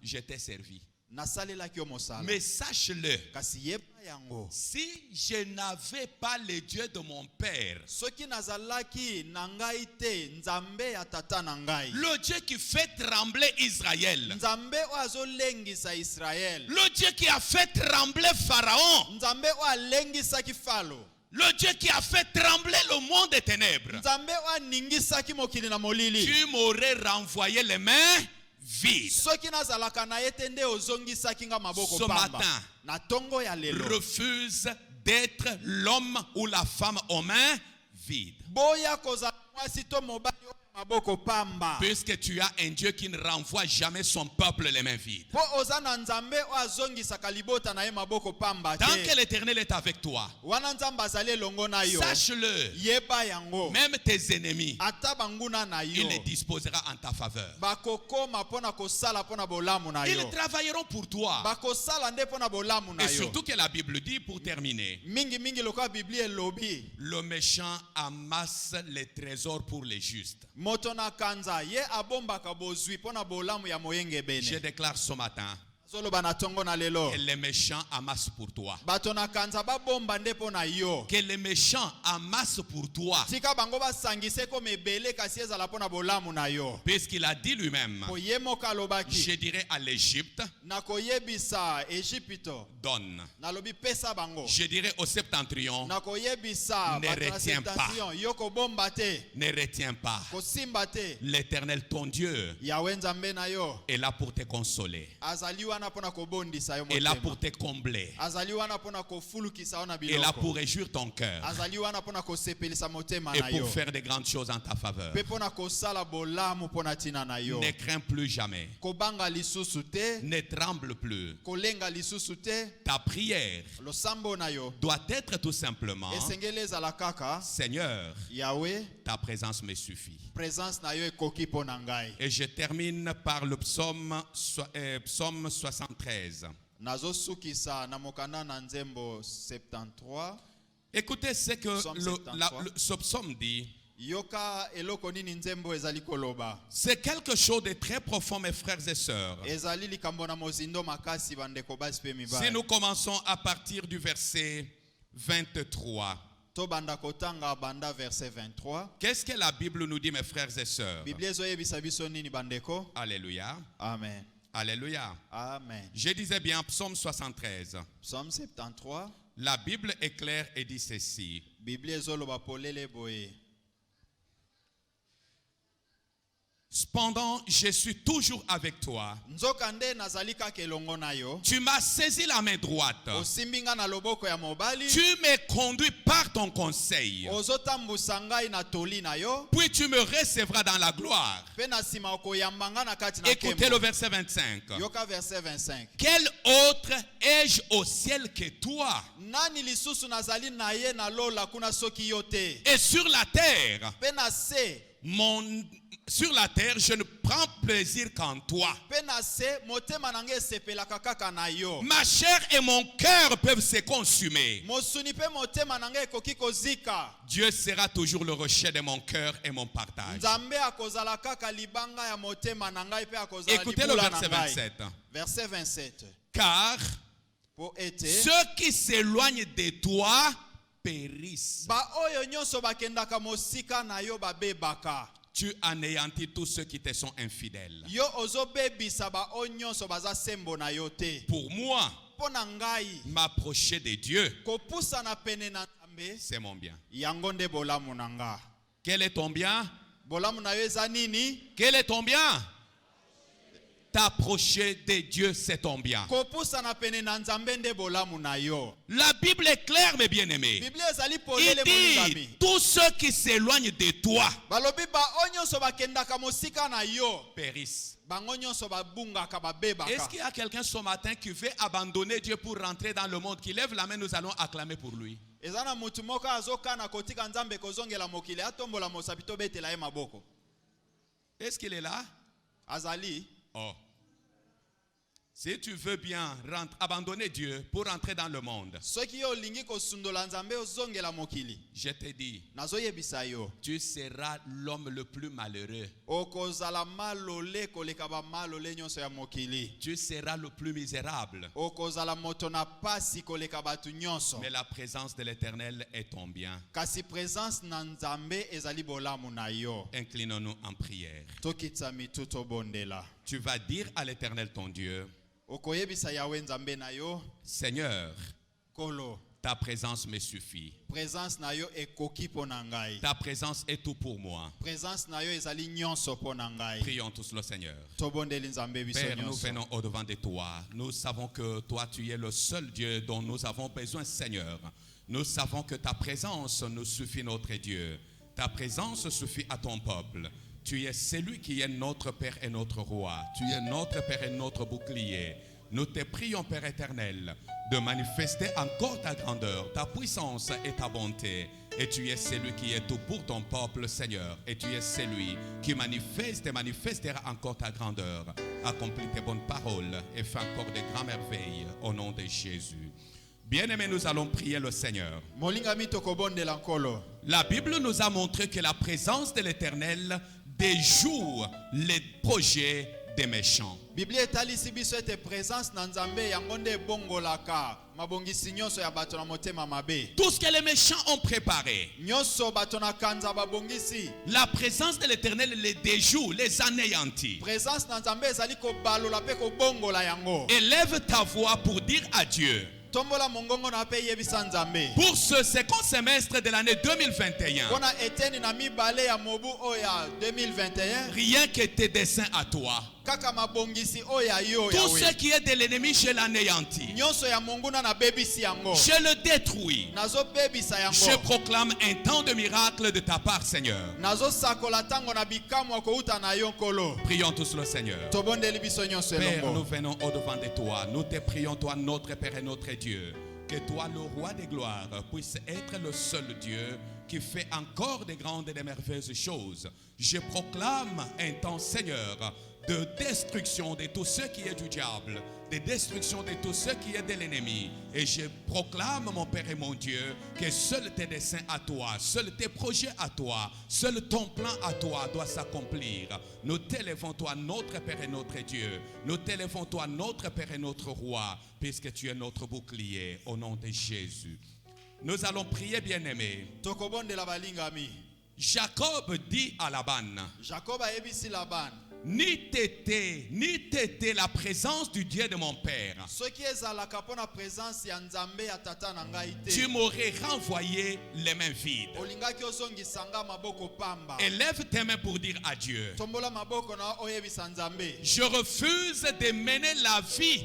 S2: je t'ai servi.
S6: nasalelaki yo mosala.
S2: Mais sache-le,
S6: kasi yeba yango
S2: si je n'avais pas le Dieu de mon père,
S6: soki nazalaki na ngai te nzambe ya tata na ngai,
S2: le Dieu qui fait trembler Israël,
S6: nzambe oyo azolengisa Israel,
S2: le Dieu qui a fait trembler Pharaon,
S6: nzambe oyo alengisaki falo,
S2: Le Dieu qui a fait trembler le monde des ténèbres.
S6: Nzambe oyo aningisaki mokili na molili.
S2: Tu m'aurais renvoyé les mains vides.
S6: Soki nazalaka na ye te nde ozongisaki nga maboko
S2: Ce
S6: pamba.
S2: matin,
S6: Na tongo ya lelo.
S2: refuse d'être l'homme ou la femme aux mains vides.
S6: Boya kozala mwasi to mobali oyo maboko pamba.
S2: Puisque tu as un Dieu qui ne renvoie jamais son peuple les mains vides.
S6: Po oza na nzambe oyo azongisaka libota na ye maboko pamba
S2: Tant
S6: te.
S2: que l'Éternel est avec toi,
S6: Wana nzambe azali elongo na yo.
S2: sache-le,
S6: Yeba yango.
S2: même tes ennemis,
S6: Ata banguna na
S2: il
S6: yo.
S2: les disposera en ta faveur.
S6: Bakokoma pona kosala pona bolamu na yo.
S2: Ils travailleront pour toi.
S6: Bakosala nde pona bolamu na
S2: Et
S6: yo.
S2: surtout que la Bible dit, pour terminer,
S6: Mingi mingi loka Biblie elobi.
S2: le méchant amasse les trésors pour les justes.
S6: Moto na kanza ye abombaka bozwi pona bolamu ya moyenge
S2: Je
S6: bene.
S2: déclare ce matin
S6: Zoloba na tongo na lelo.
S2: que les méchants amassent pour toi.
S6: Bato na kanza babomba nde pona yo.
S2: Que les méchants amassent pour toi.
S6: Tika bango basangise ko mebele kasi ezala pona bolamu na yo.
S2: Puisqu'il a dit lui-même,
S6: Po ye moka
S2: je
S6: lobaki.
S2: dirais à l'Égypte,
S6: Na koyebisa Egypto.
S2: donne.
S6: Nalobi pesa bango.
S2: Je dirais au septentrion,
S6: Na koyebisa
S2: Ne
S6: bato na
S2: retiens pas.
S6: septentrion. Yo kobomba te.
S2: ne retiens pas.
S6: Kosimba te.
S2: L'Éternel, ton Dieu,
S6: Yawe nzambe na yo.
S2: est là pour te consoler.
S6: Azali wana pona kobondisa yo
S2: Est là
S6: motema.
S2: pour te combler.
S6: Azali wana pona kofulukisa yo na
S2: Est là pour
S6: biloko.
S2: réjouir ton cœur.
S6: Azali wana pona kosepelisa motema
S2: Et
S6: na yo.
S2: pour faire de grandes choses en ta faveur.
S6: Pe pona kosala bolamu pona tina na yo.
S2: Ne crains plus jamais.
S6: Kobanga lisusu te.
S2: Ne tremble plus.
S6: Kolenga lisusu te.
S2: Ta prière
S6: Losambo na yo.
S2: doit être tout simplement,
S6: Esengeli ezala kaka.
S2: Seigneur,
S6: Yawe,
S2: ta présence me suffit.
S6: présence na yo ekoki pona ngai.
S2: Et je termine par le psaume 73.
S6: Nazosukisa na mokanda na nzembo 73.
S2: Écoutez ce que
S6: Psaume 73.
S2: ce psaume dit.
S6: Yoka eloko nini nzembo ezali koloba.
S2: C'est quelque chose de très profond, mes frères et sœurs.
S6: Ezali likambo na mozindo makasi bandeko basi pe
S2: Si
S6: mibali.
S2: nous commençons à partir du verset 23,
S6: To banda kotanga banda verset 23.
S2: qu'est-ce que la Bible nous dit, mes frères et sœurs?
S6: Biblia ezoyebisa biso nini bandeko?
S2: Alléluia.
S6: Amen.
S2: Alléluia.
S6: Amen.
S2: Je disais bien, psaume 73.
S6: Psaume 73.
S2: La Bible est claire et dit ceci.
S6: Biblia ezoloba polele boye.
S2: Cependant, je suis toujours avec toi.
S6: Nzokande nazali kaka elongo na yo.
S2: Tu m'as saisi la main droite.
S6: Osimbi nga na loboko ya mobali.
S2: Tu me conduis par ton conseil.
S6: Ozotambusa ngai na toli na yo.
S2: Puis tu me recevras dans la gloire.
S6: Pe na sima okoyamba nga na kati na
S2: Écoutez le
S6: nkembo.
S2: verset 25.
S6: Yoka verset 25.
S2: Quel autre ai-je au ciel que toi?
S6: Nani lisusu nazali na ye na lola kuna soki yo te.
S2: Et sur la terre,
S6: Pe na se.
S2: sur la terre, je ne prends plaisir qu'en toi.
S6: Pe na se motema na ngai esepelaka kaka na yo.
S2: Ma chair et mon cœur peuvent se consumer.
S6: Mosuni pe motema na ngai ekoki kozika.
S2: Dieu sera toujours le rocher de mon cœur et mon partage.
S6: Nzambe akozala kaka libanga ya motema na ngai pe akozala
S2: Écoutez le
S6: libula na
S2: verset
S6: ngai.
S2: 27.
S6: Verset 27.
S2: Car
S6: Po ete
S2: ceux qui s'éloignent de toi périssent.
S6: ba oyo nyonso bakendaka mosika na yo babebaka.
S2: Tu anéantis tous ceux qui te sont infidèles.
S6: Yo ozobebisa ba oyo nyonso baza sembo na yo te.
S2: Pour moi,
S6: Mpo na ngai
S2: m'approcher de Dieu,
S6: kopusana pene na Nzambe
S2: c'est mon bien.
S6: yango nde bolamu na nga.
S2: Quel est ton bien?
S6: Bolamu na yo eza nini?
S2: Quel est ton bien? T'approcher de Dieu, c'est ton bien.
S6: Kopusana pene na Nzambe nde bolamu na yo.
S2: La Bible est claire, mes bien-aimés.
S6: Biblia ezali
S2: Il
S6: polele monzami.
S2: dit, tous ceux qui s'éloignent de toi
S6: Balobi ba oyo nyonso bakendaka mosika na yo.
S2: périssent.
S6: Bango nyonso babungaka
S2: Est-ce
S6: babebaka.
S2: qu'il y a quelqu'un ce matin qui veut abandonner Dieu pour rentrer dans le monde? Qui lève la main, nous allons acclamer pour lui.
S6: Eza na mutu moko azokana kotika Nzambe kozongela mokili atombola mosapi tobetela ye maboko.
S2: Est-ce qu'il est là?
S6: Azali.
S2: Oh. Si tu veux bien abandonner Dieu pour rentrer dans le monde,
S6: Soki yo olingi kosundola Nzambe ozongela mokili.
S2: je te dis,
S6: Nazoyebisa yo.
S2: tu seras l'homme le plus malheureux.
S6: Okozala malole koleka ba malole nyonso ya mokili.
S2: Tu seras le plus misérable.
S6: Okozala moto na pasi koleka batu nyonso.
S2: Mais la présence de l'Éternel est ton bien.
S6: Kasi présence na Nzambe ezali bolamu na yo.
S2: Inclinons-nous en prière.
S6: Tokitsa mituto bondela.
S2: Tu vas dire à l'Éternel ton Dieu,
S6: Okoyebisa Yawe Nzambe na yo.
S2: Seigneur,
S6: Kolo.
S2: Ta présence me suffit.
S6: Présence na yo ekoki pona ngai.
S2: Ta présence est tout pour moi.
S6: Présence na yo ezali nyonso pona ngai.
S2: Prions tous le Seigneur.
S6: Tobondeli Nzambe biso
S2: Père, nous
S6: nyonso.
S2: venons au-devant de toi. Nous savons que toi, tu es le seul Dieu dont nous avons besoin, Seigneur. Nous savons que ta présence nous suffit, notre Dieu. Ta présence suffit à ton peuple. Tu es celui qui est notre Père et notre Roi. Tu es notre Père et notre bouclier. Nous te prions, Père éternel, de manifester encore ta grandeur, ta puissance et ta bonté. Et tu es celui qui est tout pour ton peuple, Seigneur. Et tu es celui qui manifeste et manifestera encore ta grandeur. Accomplis tes bonnes paroles et fais encore de grandes merveilles au nom de Jésus. Bien-aimés, nous allons prier le Seigneur. La Bible nous a montré que la présence de l'Éternel déjoue les projets des méchants.
S6: Biblia etalisi biso ete présence na Nzambe yango nde ebongolaka mabongisi nyonso ya bato na motema mabe.
S2: Tout ce que les méchants ont préparé,
S6: Nyonso bato na kanza babongisi.
S2: la présence de l'Éternel les déjoue, les anéantit.
S6: Présence na Nzambe ezali kobalola pe kobongola yango.
S2: Élève ta voix pour dire à Dieu.
S6: Tombola mongongo na pe yebisa Nzambe.
S2: Pour ce second semestre de l'année 2021,
S6: Kona eteni na mibale ya mobu oya 2021.
S2: rien que tes desseins à toi.
S6: Kaka mabongisi oya yo ya
S2: Tout ce qui est de l'ennemi, je l'anéantis.
S6: Nyonso ya monguna na bebisi yango.
S2: Je le détruis.
S6: Nazo bebisa
S2: Je
S6: yango.
S2: proclame un temps de miracle de ta part, Seigneur.
S6: Nazo sakola tango na bikamwa ko uta na yo nkolo.
S2: Prions tous le Seigneur.
S6: Tobondeli biso nyonso
S2: Père,
S6: elongo.
S2: nous venons au-devant de toi. Nous te prions, toi, notre Père et notre Dieu. Que toi, le roi des gloires, puisse être le seul Dieu qui fait encore de grandes et de merveilleuses choses. Je proclame un temps, Seigneur, de destruction de tout ce qui est du diable, de destruction de tout ce qui est de l'ennemi. Et je proclame, mon Père et mon Dieu, que seuls tes desseins à toi, seuls tes projets à toi, seul ton plan à toi doit s'accomplir. Nous t'élevons, toi, notre Père et notre Dieu. Nous t'élevons, toi, notre Père et notre Roi, puisque tu es notre bouclier, au nom de Jésus. Nous allons prier, bien-aimés.
S6: Tokobondela balingami.
S2: Jacob dit à Laban,
S6: Jacob a yebisi Laban.
S2: ni t'était la présence du Dieu de mon père,
S6: Soki ezalaka pona présence ya Nzambe ya tata na ngai te.
S2: tu m'aurais renvoyé les mains vides.
S6: Olingaki ozongisanga maboko pamba.
S2: Élève tes mains pour dire à Dieu,
S6: Tombola maboko na oyebisa Nzambe.
S2: je refuse de mener la vie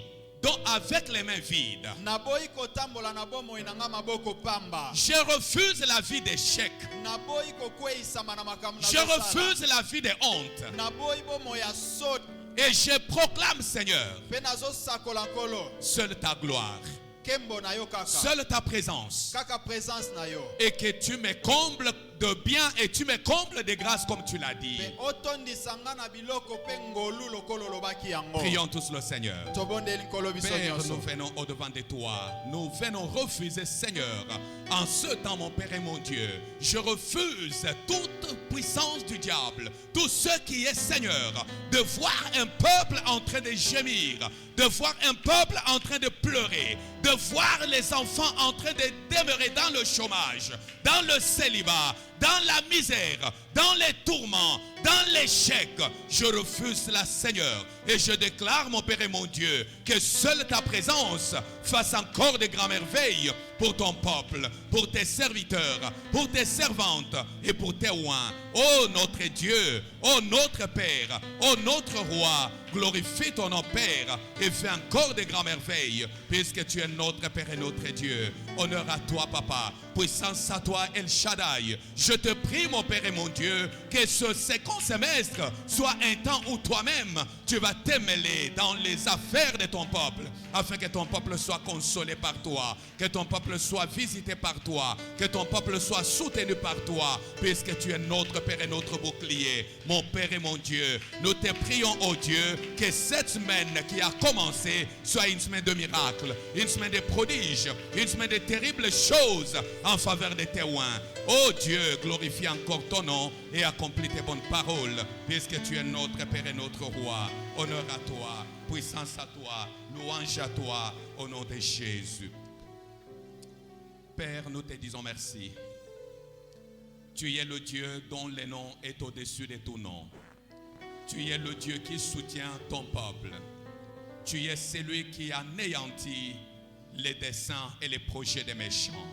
S2: avec les mains vides.
S6: Naboyi kotambola na bomoi na nga maboko pamba.
S2: Je refuse la vie d'échec.
S6: Naboyi kokweisama na makambo na
S2: Je
S6: kosala.
S2: refuse la vie de honte.
S6: Naboyi bomoi ya soni.
S2: Et je proclame, Seigneur,
S6: Pe nazosakola nkolo.
S2: seule ta gloire,
S6: Kembo na yo kaka.
S2: seule ta présence,
S6: Kaka présence na yo.
S2: et que tu me combles de bien et tu me combles de grâce comme tu l'as dit.
S6: Pe otondisanga na biloko pe ngolu lokolo lobaki yango.
S2: Prions tous le Seigneur.
S6: Tobondeli nkolo biso
S2: Père,
S6: nyonso.
S2: nous venons au-devant de toi. Nous venons refuser, Seigneur, en ce temps, mon Père et mon Dieu. Je refuse toute puissance du diable, tout ce qui est, Seigneur, de voir un peuple en train de gémir, de voir un peuple en train de pleurer, de voir les enfants en train de demeurer dans le chômage, dans le célibat, dans la misère, dans les tourments, dans l'échec. Je refuse cela, Seigneur, et je déclare, mon Père et mon Dieu, que seule ta présence fasse encore de grandes merveilles pour ton peuple, pour tes serviteurs, pour tes servantes et pour tes oins. Oh notre Dieu, oh notre Père, oh notre Roi, glorifie ton nom, Père, et fais encore de grandes merveilles, puisque tu es notre Père et notre Dieu. Honneur à toi, Papa, puissance à toi, El Shaddai. Je te prie, mon Père et mon Dieu, que ce second semestre soit un temps où toi-même, tu vas t'émêler dans les affaires de ton peuple, afin que ton peuple soit consolé par toi, que ton peuple soit visité par toi, que ton peuple soit soutenu par toi, puisque tu es notre Père et notre bouclier. Mon Père et mon Dieu, nous te prions, oh Dieu, que cette semaine qui a commencé soit une semaine de miracles, une semaine de prodiges, une semaine de terribles choses en faveur de tes oins. Oh Dieu, glorifie encore ton nom et accomplis tes bonnes paroles, puisque tu es notre Père et notre Roi. Honneur à toi, puissance à toi, louange à toi, au nom de Jésus. Père, nous te disons merci. Tu es le Dieu dont le nom est au-dessus de tout nom. Tu es le Dieu qui soutient ton peuple. Tu es celui qui anéantit les desseins et les projets des méchants.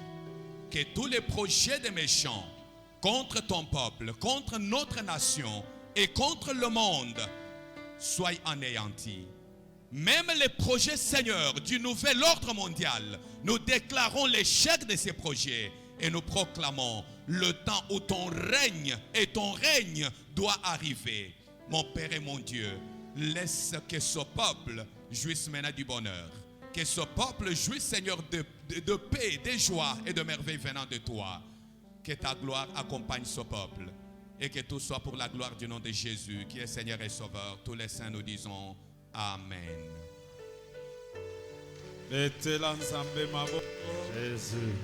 S2: Que tous les projets des méchants contre ton peuple, contre notre nation et contre le monde soient anéantis. Même les projets, Seigneur, du nouvel ordre mondial, nous déclarons l'échec de ces projets et nous proclamons le temps où ton règne doit arriver. Mon Père et mon Dieu, laisse que ce peuple jouisse maintenant du bonheur. Que ce peuple jouisse, Seigneur, de paix, de joie et de merveille venant de toi. Que ta gloire accompagne ce peuple. Et que tout soit pour la gloire du nom de Jésus, qui est Seigneur et Sauveur. Tous les saints nous disons Amen.
S4: Mettez l'ensemble, ma
S5: Jésus.